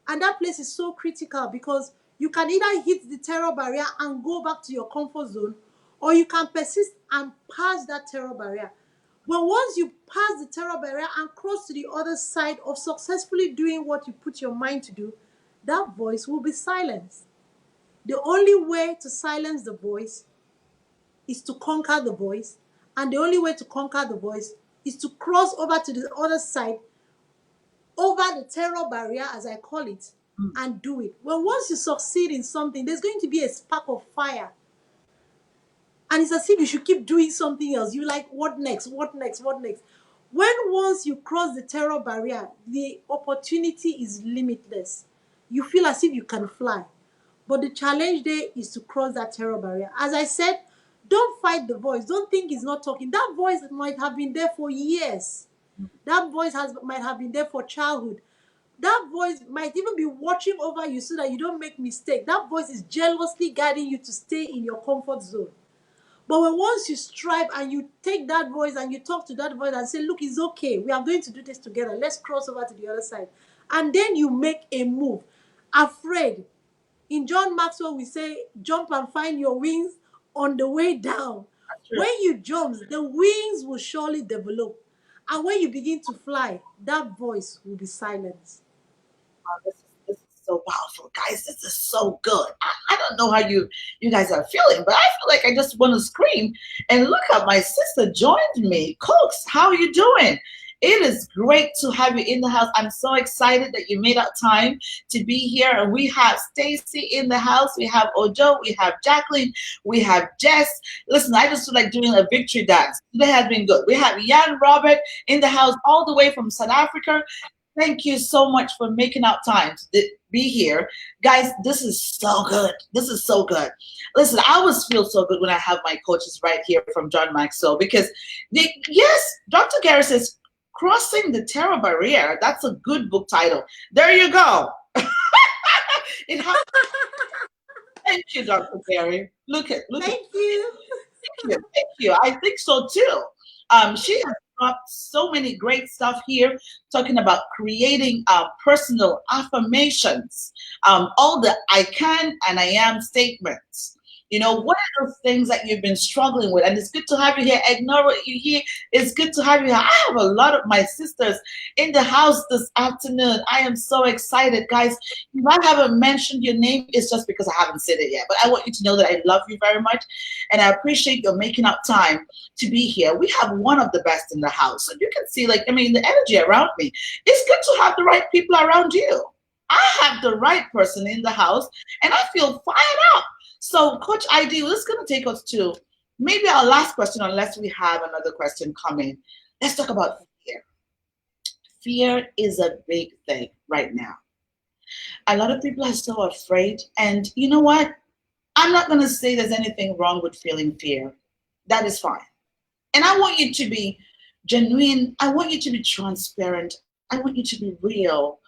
and that place is so critical because you can either hit the terror barrier and go back to your comfort zone, or you can persist and pass that terror barrier. But once you pass the terror barrier and cross to the other side of successfully doing what you put your mind to do, that voice will be silenced. The only way to silence the voice is to conquer the voice, and the only way to conquer the voice is to cross over to the other side, over the terror barrier, as I call it, and do it. Well, once you succeed in something, there's going to be a spark of fire, and it's as if you should keep doing something else. You like, what next? What next? What next? When once you cross the terror barrier, the opportunity is limitless. You feel as if you can fly. But the challenge there is to cross that terror barrier. As I said, don't fight the voice. Don't think it's not talking. That voice might have been there for years. That voice might have been there for childhood. That voice might even be watching over you so that you don't make mistakes. That voice is jealously guiding you to stay in your comfort zone. But once you strive and you take that voice and you talk to that voice and say, look, it's okay. We are going to do this together. Let's cross over to the other side. And then you make a move. Afraid. In John Maxwell, we say, jump and find your wings on the way down. When you jump, the wings will surely develop. And when you begin to fly, that voice will be silenced. This is so powerful, guys. This is so good. I don't know how you guys are feeling, but I feel like I just want to scream. And look at my sister joined me. Coach, how are you doing? It is great to have you in the house. I'm so excited that you made out time to be here. And we have Stacy in the house. We have Ojo. We have Jacqueline. We have Jess. Listen, I just feel like doing a victory dance. Today has been good. We have Jan Robert in the house all the way from South Africa. Thank you so much for making out time to be here. Guys, this is so good. This is so good. Listen, I always feel so good when I have my coaches right here from John Maxwell because, yes, Dr. Garris is Crossing the Terror Barrier. That's a good book title. There you go. It has. Thank you, Dr. Terry. Look at. Thank you. Thank you. Thank you. I think so too. She has dropped so many great stuff here, talking about creating personal affirmations, all the I can and I am statements. What are those things that you've been struggling with? And it's good to have you here. Ignore what you hear. It's good to have you here. I have a lot of my sisters in the house this afternoon. I am so excited, guys. If I haven't mentioned your name, it's just because I haven't said it yet. But I want you to know that I love you very much. And I appreciate your making up time to be here. We have one of the best in the house. So you can see, the energy around me. It's good to have the right people around you. I have the right person in the house, and I feel fired up. So, Coach ID, this is going to take us to maybe our last question, unless we have another question coming. Let's talk about fear. Fear is a big thing right now. A lot of people are so afraid. And you know what? I'm not going to say there's anything wrong with feeling fear. That is fine. And I want you to be genuine. I want you to be transparent. I want you to be real,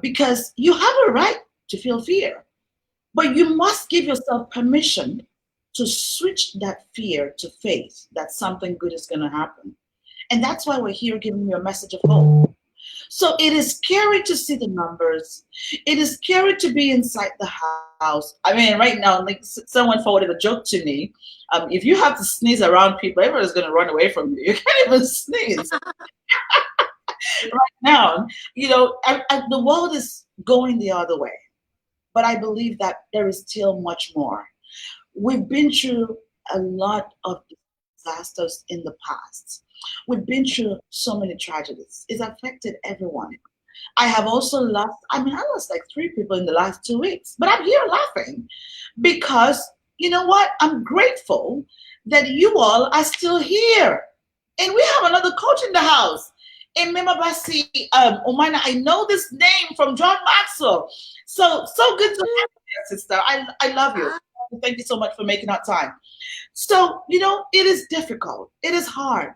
because you have a right to feel fear. But you must give yourself permission to switch that fear to faith that something good is going to happen. And that's why we're here giving you a message of hope. So it is scary to see the numbers. It is scary to be inside the house. I mean, right now, someone forwarded a joke to me. If you have to sneeze around people, everyone's going to run away from you. You can't even sneeze. Right now, the world is going the other way. But I believe that there is still much more. We've been through a lot of disasters in the past. We've been through so many tragedies. It's affected everyone. I have also lost, I lost 3 people in the last 2 weeks, but I'm here laughing because you know what? I'm grateful that you all are still here. And we have another coach in the house. Ememabasi Omana, I know this name from John Maxwell. So good to have you, sister. I love you. Thank you so much for making that time. So, it is difficult. It is hard.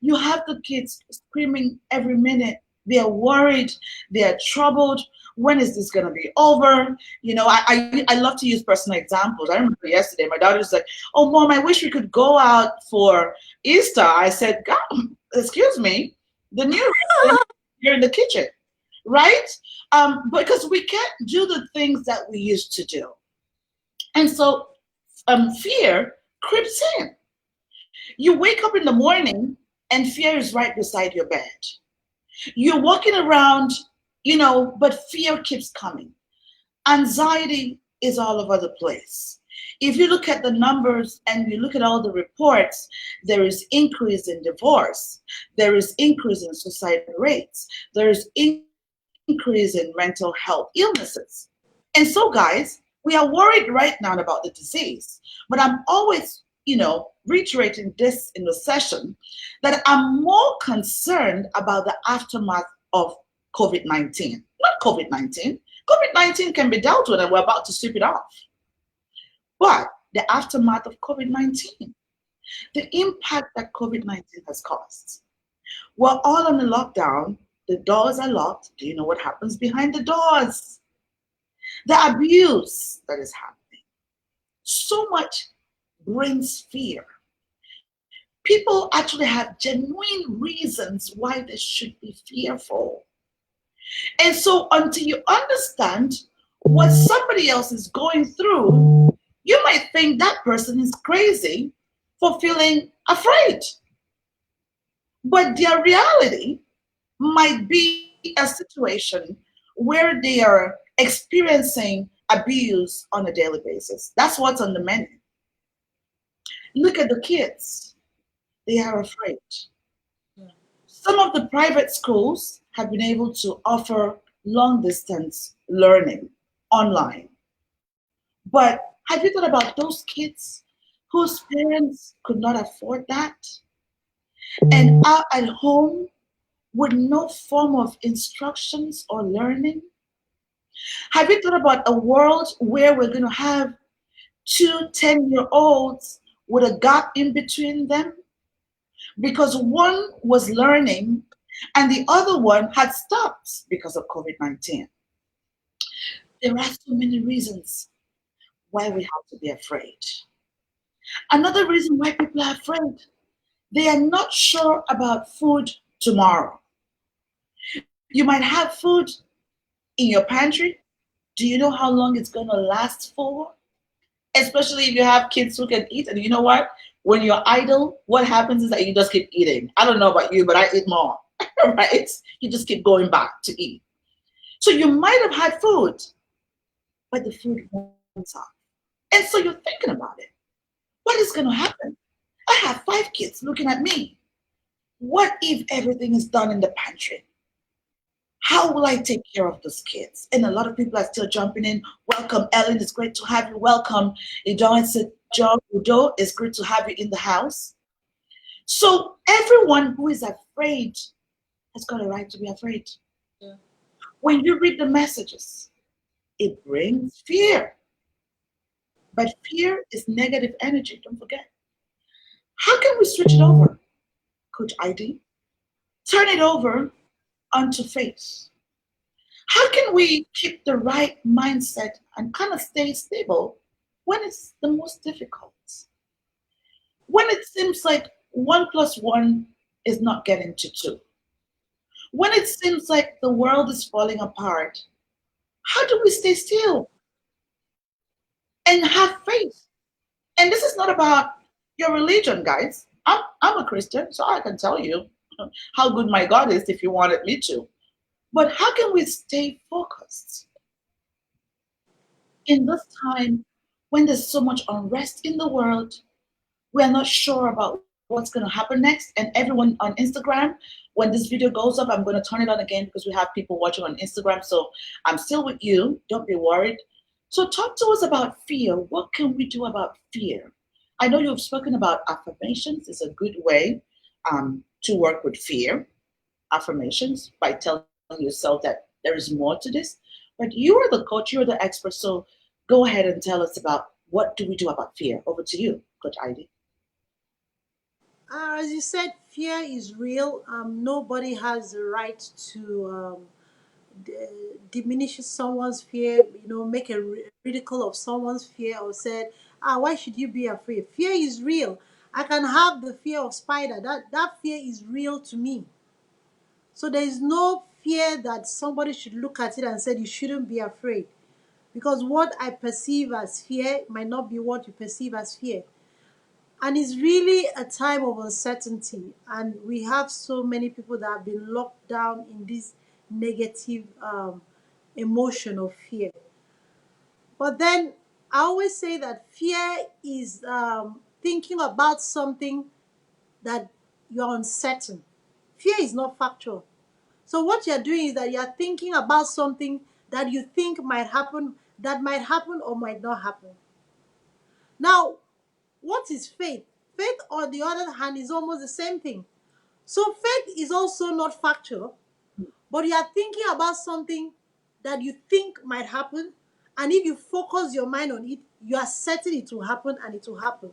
You have the kids screaming every minute. They are worried. They are troubled. When is this going to be over? I love to use personal examples. I remember yesterday, my daughter was like, "Oh, Mom, I wish we could go out for Easter." I said, "God, excuse me, the new you're in the kitchen." Right? Because we can't do the things that we used to do. And so fear creeps in. You wake up in the morning and fear is right beside your bed. You're walking around, but fear keeps coming. Anxiety is all over the place. If you look at the numbers and you look at all the reports, there is increase in divorce. There is increase in suicide rates. There is increase in mental health illnesses. And so, guys, we are worried right now about the disease. But I'm always, reiterating this in the session, that I'm more concerned about the aftermath of COVID-19. Not COVID-19. COVID-19 can be dealt with, and we're about to sweep it off. But the aftermath of COVID-19, the impact that COVID-19 has caused. We're all on the lockdown. The doors are locked. Do you know what happens behind the doors? The abuse that is happening. So much brings fear. People actually have genuine reasons why they should be fearful. And so until you understand what somebody else is going through, you might think that person is crazy for feeling afraid. But their reality might be a situation where they are experiencing abuse on a daily basis. That's what's on the menu. Look at the kids. They are afraid. Some of the private schools have been able to offer long distance learning online. But have you thought about those kids whose parents could not afford that and are at home with no form of instructions or learning? Have you thought about a world where we're going to have 2 10-year-olds with a gap in between them? Because one was learning and the other one had stopped because of COVID-19. There are so many reasons why we have to be afraid. Another reason why people are afraid, they are not sure about food tomorrow. You might have food in your pantry. Do you know how long it's going to last for? Especially if you have kids who can eat. And you know what? When you're idle, what happens is that you just keep eating. I don't know about you, but I eat more, right? You just keep going back to eat. So you might have had food, but the food runs out. And so you're thinking about it. What is going to happen? I have 5 kids looking at me. What if everything is done in the pantry? How will I take care of those kids? And a lot of people are still jumping in. Welcome, Ellen. It's great to have you. Welcome, Idongesit John Udo. It's great to have you in the house. So everyone who is afraid has got a right to be afraid. Yeah. When you read the messages, it brings fear. But fear is negative energy. Don't forget. How can we switch it over, Coach ID? Turn it over onto faith. How can we keep the right mindset and kind of stay stable when it's the most difficult? When it seems like 1 plus 1 is not getting to 2. When it seems like the world is falling apart, how do we stay still and have faith? And this is not about your religion, guys. I'm a Christian, so I can tell you how good my God is if you wanted me to. But how can we stay focused in this time when there's so much unrest in the world? We are not sure about what's going to happen next. And everyone on Instagram, when this video goes up, I'm going to turn it on again because we have people watching on Instagram. So I'm still with you. Don't be worried. So talk to us about fear. What can we do about fear? I know you've spoken about affirmations. It's a good way to work with fear. Affirmations by telling yourself that there is more to this. But you are the coach, you're the expert. So go ahead and tell us about what do we do about fear. Over to you, Coach Ivy. As you said, fear is real. Nobody has the right to diminish someone's fear, make a ridicule of someone's fear, or said, why should you be afraid? Fear is real. I can have the fear of spider. That fear is real to me. So there is no fear that somebody should look at it and say you shouldn't be afraid. Because what I perceive as fear might not be what you perceive as fear. And it's really a time of uncertainty. And we have so many people that have been locked down in this negative emotion of fear. But then I always say that fear is thinking about something that you're uncertain. Fear is not factual. So what you're doing is that you're thinking about something that you think might happen, that might happen or might not happen. Now, what is faith? Faith, on the other hand, is almost the same thing. So faith is also not factual, but you are thinking about something that you think might happen, and if you focus your mind on it, you are certain it will happen and it will happen.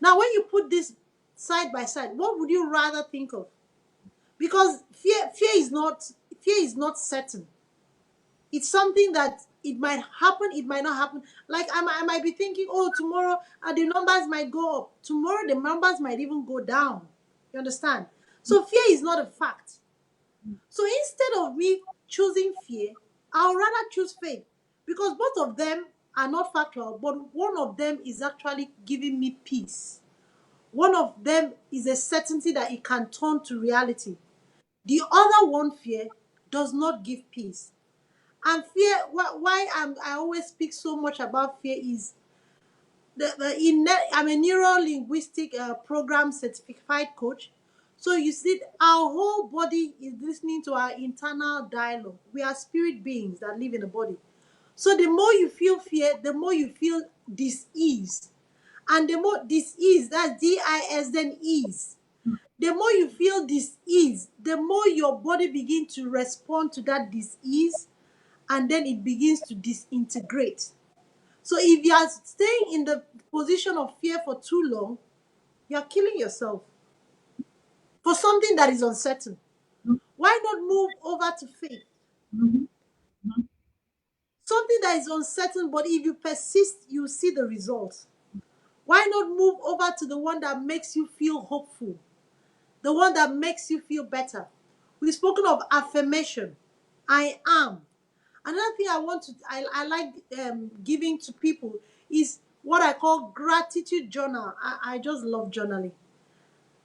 Now, when you put this side by side, what would you rather think of? Because fear is not certain. It's something that it might happen, it might not happen. Like I might be thinking, oh, tomorrow the numbers might go up. Tomorrow the numbers might even go down. You understand? So fear is not a fact. So instead of me choosing fear, I'll rather choose faith because both of them are not factual, but one of them is actually giving me peace. One of them is a certainty that it can turn to reality. The other one, fear, does not give peace. And fear, why I always speak so much about fear is I'm a neuro linguistic program certified coach. So you see, our whole body is listening to our internal dialogue. We are spirit beings that live in the body. So the more you feel fear, the more you feel dis-ease. And the more dis-ease, that's D-I-S, then ease. The more you feel dis-ease, the more your body begins to respond to that dis-ease, and then it begins to disintegrate. So if you are staying in the position of fear for too long, you are killing yourself for something that is uncertain. Why not move over to faith? Mhm. Mhm. Something that is uncertain, but if you persist, you see the results. Why not move over to the one that makes you feel hopeful, the one that makes you feel better? We've spoken of affirmation. I am. Another thing I like giving to people is what I call gratitude journal. I just love journaling.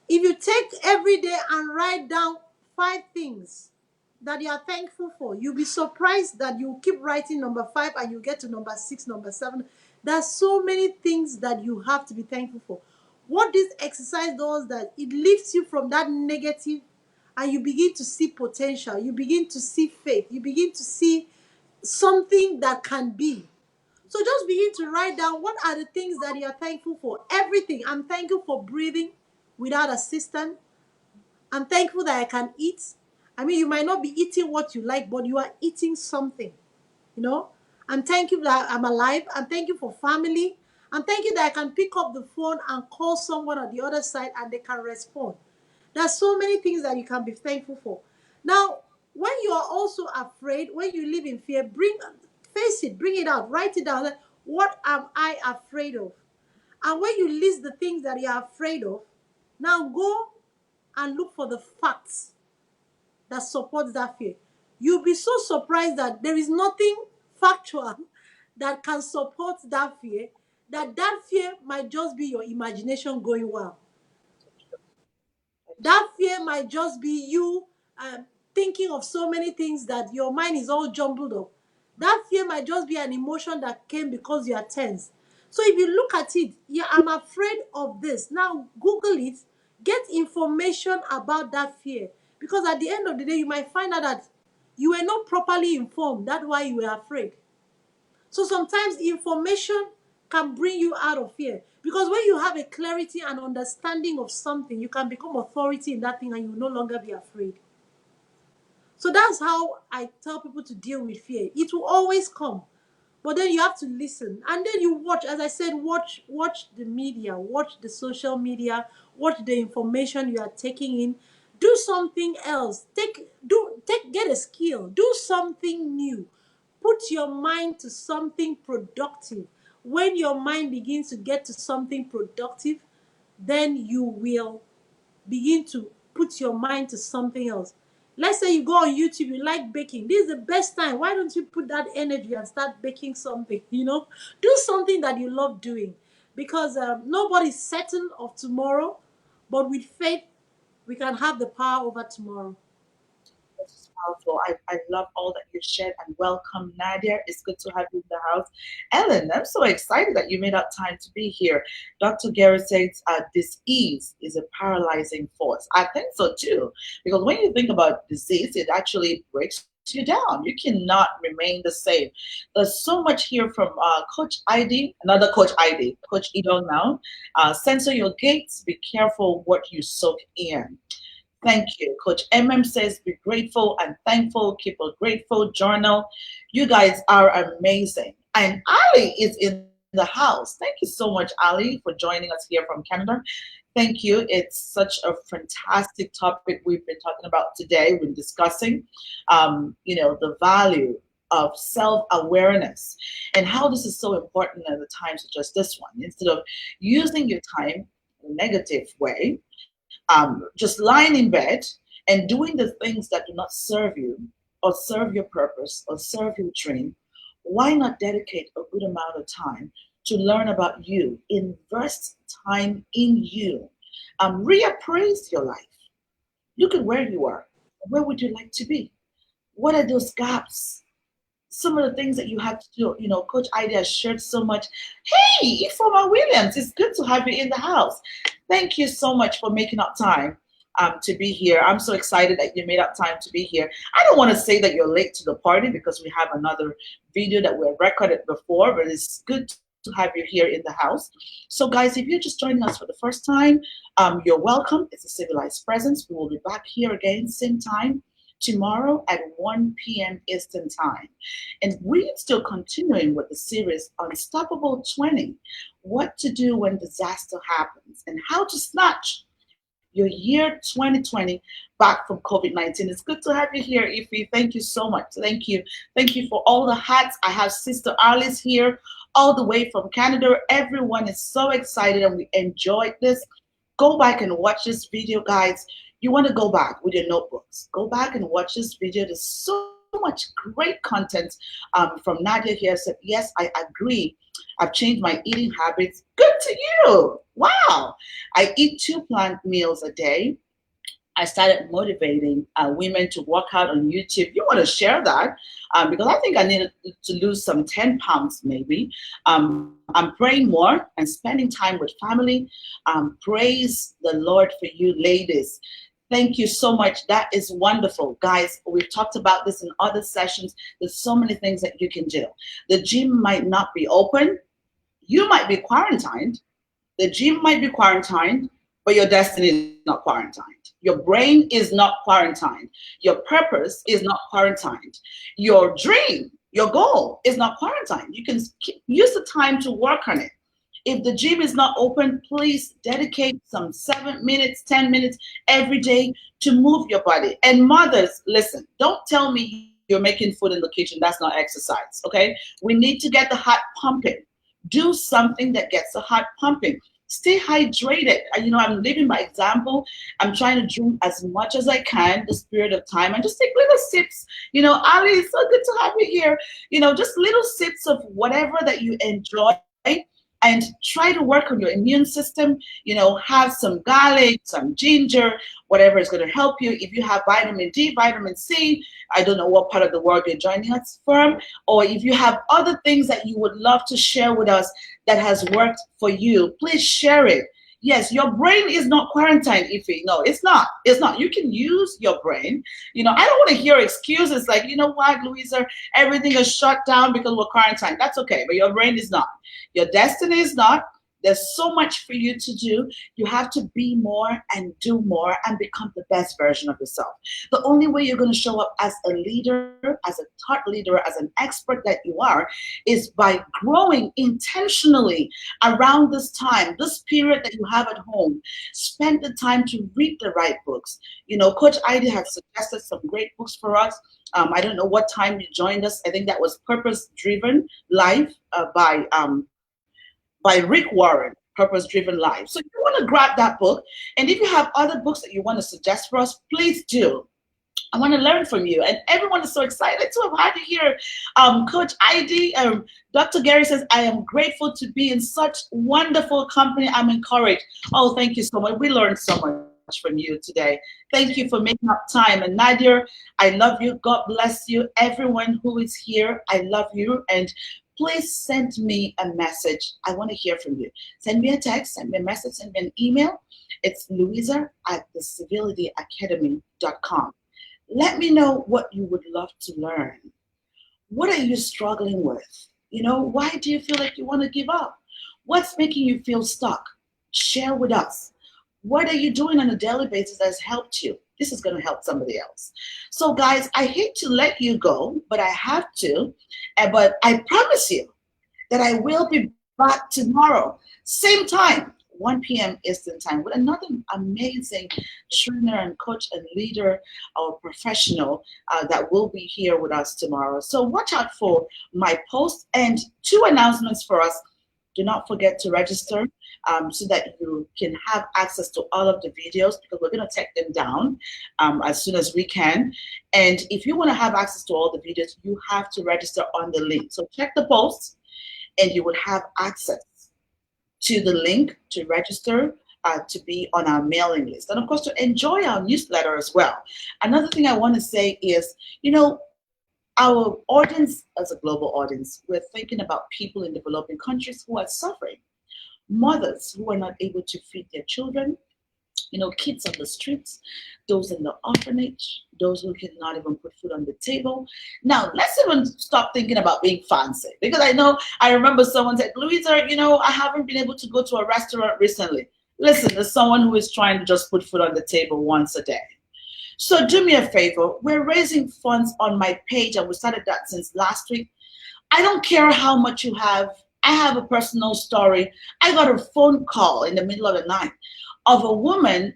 If you take every day and write down 5 things that you are thankful for, you'll be surprised that you keep writing number 5 and you get to number 6, number 7. There's so many things that you have to be thankful for. What this exercise does, that it lifts you from that negative and you begin to see potential, you begin to see faith, you begin to see something that can be. So just begin to write down what are the things that you are thankful for. Everything. I'm thankful for breathing without assistance. I'm thankful that I can eat. I mean, you might not be eating what you like, but you are eating something, you know. I'm thankful that I'm alive. I'm thankful for family. I'm thankful that I can pick up the phone and call someone on the other side and they can respond. There's so many things that you can be thankful for. Now, when you are also afraid, when you live in fear, face it, bring it out, write it down. Like, what am I afraid of? And when you list the things that you are afraid of, now go and look for the facts that supports that fear. You'll be so surprised that there is nothing factual that can support that fear, that fear might just be your imagination going wild. That fear might just be you thinking of so many things that your mind is all jumbled up. That fear might just be an emotion that came because you are tense. So if you look at it, yeah, I'm afraid of this. Now Google it, get information about that fear. Because at the end of the day, you might find out that you were not properly informed. That's why you were afraid. So sometimes information can bring you out of fear. Because when you have a clarity and understanding of something, you can become authority in that thing and you will no longer be afraid. So that's how I tell people to deal with fear. It will always come. But then you have to listen. And then you watch, as I said, watch the media, watch the social media, watch the information you are taking in. Do something else. Get a skill. Do something new. Put your mind to something productive. When your mind begins to get to something productive, then you will begin to put your mind to something else. Let's say you go on YouTube, you like baking. This is the best time. Why don't you put that energy and start baking something? Do something that you love doing, because nobody's certain of tomorrow, but with faith, we can have the power over tomorrow. This is powerful. I love all that you shared, and welcome, Nadia. It's good to have you in the house. Ellen, I'm so excited that you made up time to be here. Dr. Gary says disease is a paralyzing force. I think so too, because when you think about disease, it actually breaks you down. You cannot remain the same. There's so much here from Coach ID, another Coach ID, Coach Idong now. Censor your gates. Be careful what you soak in. Thank you. Coach MM says, be grateful and thankful. Keep a grateful journal. You guys are amazing. And Ali is in the house. Thank you so much, Ali, for joining us here from Canada. Thank you. It's such a fantastic topic we've been talking about today. We're discussing, the value of self-awareness and how this is so important at a time such as this one. Instead of using your time in a negative way, just lying in bed and doing the things that do not serve you or serve your purpose or serve your dream, why not dedicate a good amount of time to learn about you, invest time in you, reappraise your life, look at where you are, where would you like to be, what are those gaps, some of the things that you have to do. Coach Ida has shared so much. Hey, Ifoma Williams, it's good to have you in the house. Thank you so much for making up time to be here. I'm so excited that you made up time to be here. I don't want to say that you're late to the party because we have another video that we have recorded before, but it's good to have you here in the house. So guys, if you're just joining us for the first time, you're welcome. It's a civilized presence. We will be back here again, same time, tomorrow at 1 p.m. Eastern Time. And we're still continuing with the series Unstoppable 20, what to do when disaster happens and how to snatch your year 2020 back from COVID-19. It's good to have you here, Ify. Thank you so much. Thank you. Thank you for all the hats. I have Sister Alice here all the way from Canada. Everyone is so excited and we enjoyed this. Go back and watch this video, guys. You want to go back with your notebooks. Go back and watch this video. There's so much great content from Nadia here. Said, yes, I agree. I've changed my eating habits. Good to you. Wow. I eat 2 planned meals a day. I started motivating women to work out on YouTube. You want to share that because I think I need to lose some 10 pounds maybe. I'm praying more and spending time with family. Praise the Lord for you ladies. Thank you so much. That is wonderful. Guys, we've talked about this in other sessions. There's so many things that you can do. The gym might not be open. You might be quarantined. The gym might be quarantined, but your destiny is not quarantined. Your brain is not quarantined. Your purpose is not quarantined. Your dream, your goal is not quarantined. You can use the time to work on it. If the gym is not open, please dedicate some 7 minutes, 10 minutes every day to move your body. And mothers, listen, don't tell me you're making food in the kitchen. That's not exercise, okay? We need to get the heart pumping. Do something that gets the heart pumping. Stay hydrated. I'm living by example. I'm trying to drink as much as I can, the spirit of time, and just take little sips. Ali, it's so good to have you here. Just little sips of whatever that you enjoy. And try to work on your immune system. Have some garlic, some ginger, whatever is going to help you. If you have vitamin D, vitamin C, I don't know what part of the world you're joining us from, or if you have other things that you would love to share with us that has worked for you, please share it. Yes, your brain is not quarantined, Ify. No, it's not. It's not. You can use your brain. I don't want to hear excuses like, what, Louisa, everything is shut down because we're quarantined. That's okay, but your brain is not. Your destiny is not. There's so much for you to do. You have to be more and do more and become the best version of yourself. The only way you're going to show up as a leader, as a thought leader, as an expert that you are, is by growing intentionally around this time, this period that you have at home. Spend the time to read the right books. Coach Ida has suggested some great books for us. I don't know what time you joined us. I think that was Purpose Driven Life by Rick Warren, Purpose Driven Life. So if you want to grab that book, and if you have other books that you want to suggest for us, please do. I want to learn from you. And everyone is so excited to have had you here. Coach ID, Dr. Gary says, I am grateful to be in such wonderful company. I'm encouraged. Oh, thank you so much. We learned so much from you today. Thank you for making up time. And Nadia, I love you. God bless you. Everyone who is here, I love you. And please send me a message. I want to hear from you. Send me a text, send me a message, send me an email. It's louisa@thecivilityacademy.com. Let me know what you would love to learn. What are you struggling with? Why do you feel like you want to give up? What's making you feel stuck? Share with us. What are you doing on a daily basis that has helped you? This is going to help somebody else. So guys, I hate to let you go, but I have to. But I promise you that I will be back tomorrow, same time, 1 p.m. Eastern time, with another amazing trainer and coach and leader or professional that will be here with us tomorrow. So watch out for my post, and 2 announcements for us. Do not forget to register so that you can have access to all of the videos, because we're going to take them down as soon as we can. And if you want to have access to all the videos, you have to register on the link. So check the post and you will have access to the link to register to be on our mailing list. And of course, to enjoy our newsletter as well. Another thing I want to say is, our audience as a global audience, we're thinking about people in developing countries who are suffering. Mothers who are not able to feed their children, kids on the streets, those in the orphanage, those who cannot even put food on the table. Now, let's even stop thinking about being fancy, because I remember someone said, Louisa, I haven't been able to go to a restaurant recently. Listen, there's someone who is trying to just put food on the table once a day. So do me a favor. We're raising funds on my page, and we started that since last week. I don't care how much you have. I have a personal story. I got a phone call in the middle of the night of a woman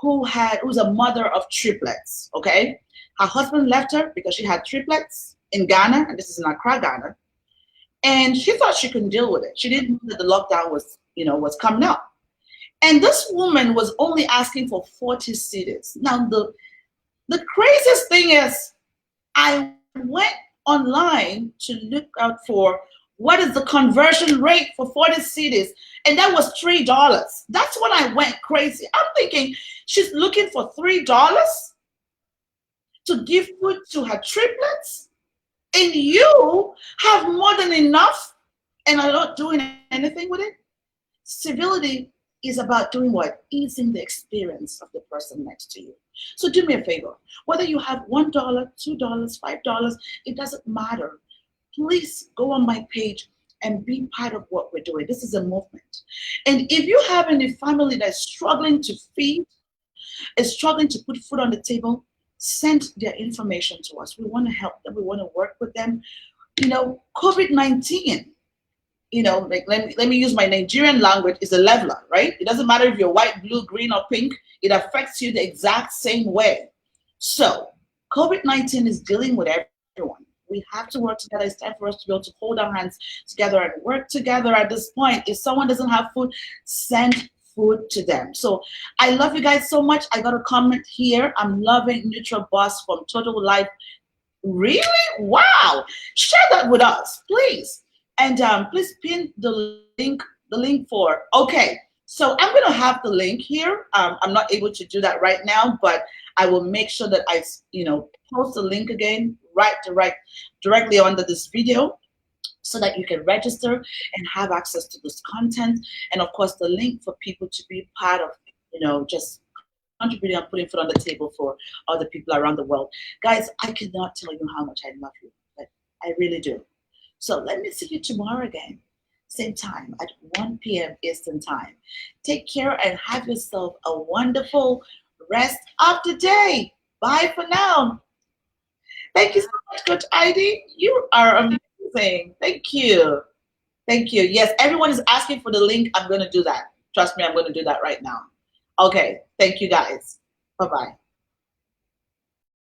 who's a mother of triplets, okay? Her husband left her because she had triplets in Ghana, and this is in Accra, Ghana. And she thought she couldn't deal with it. She didn't know that the lockdown was coming up. And this woman was only asking for 40 cedis. Now, the craziest thing is I went online to look out for what is the conversion rate for 40 cedis, and that was $3. That's when I went crazy. I'm thinking she's looking for $3 to give food to her triplets, and you have more than enough and are not doing anything with it. Civility is about doing what? Easing the experience of the person next to you. So do me a favor. Whether you have $1, $2, $5, it doesn't matter. Please go on my page and be part of what we're doing. This is a movement. And if you have any family that's struggling to feed, is struggling to put food on the table, send their information to us. We want to help them. We want to work with them. COVID-19, like let me use my Nigerian language, is a leveler, right? It doesn't matter if you're white, blue, green, or pink. It affects you the exact same way. So COVID-19 is dealing with everyone. We have to work together. It's time for us to be able to hold our hands together and work together at this point. If someone doesn't have food, send food to them. So I love you guys so much. I got a comment here. I'm loving Neutral Boss from Total Life. Really? Wow. Share that with us, please. And please pin the link for, okay. So I'm going to have the link here. I'm not able to do that right now, but I will make sure that I, post the link again directly under this video so that you can register and have access to this content. And of course, the link for people to be part of, just contributing and putting food on the table for other people around the world. Guys, I cannot tell you how much I love you, but I really do. So let me see you tomorrow again. Same time at 1 p.m. Eastern Time. Take care and have yourself a wonderful rest of the day. Bye for now. Thank you so much, Coach Id. You are amazing. Thank you. Thank you. Yes, everyone is asking for the link. I'm going to do that. Trust me, I'm going to do that right now. Okay. Thank you, guys. Bye-bye.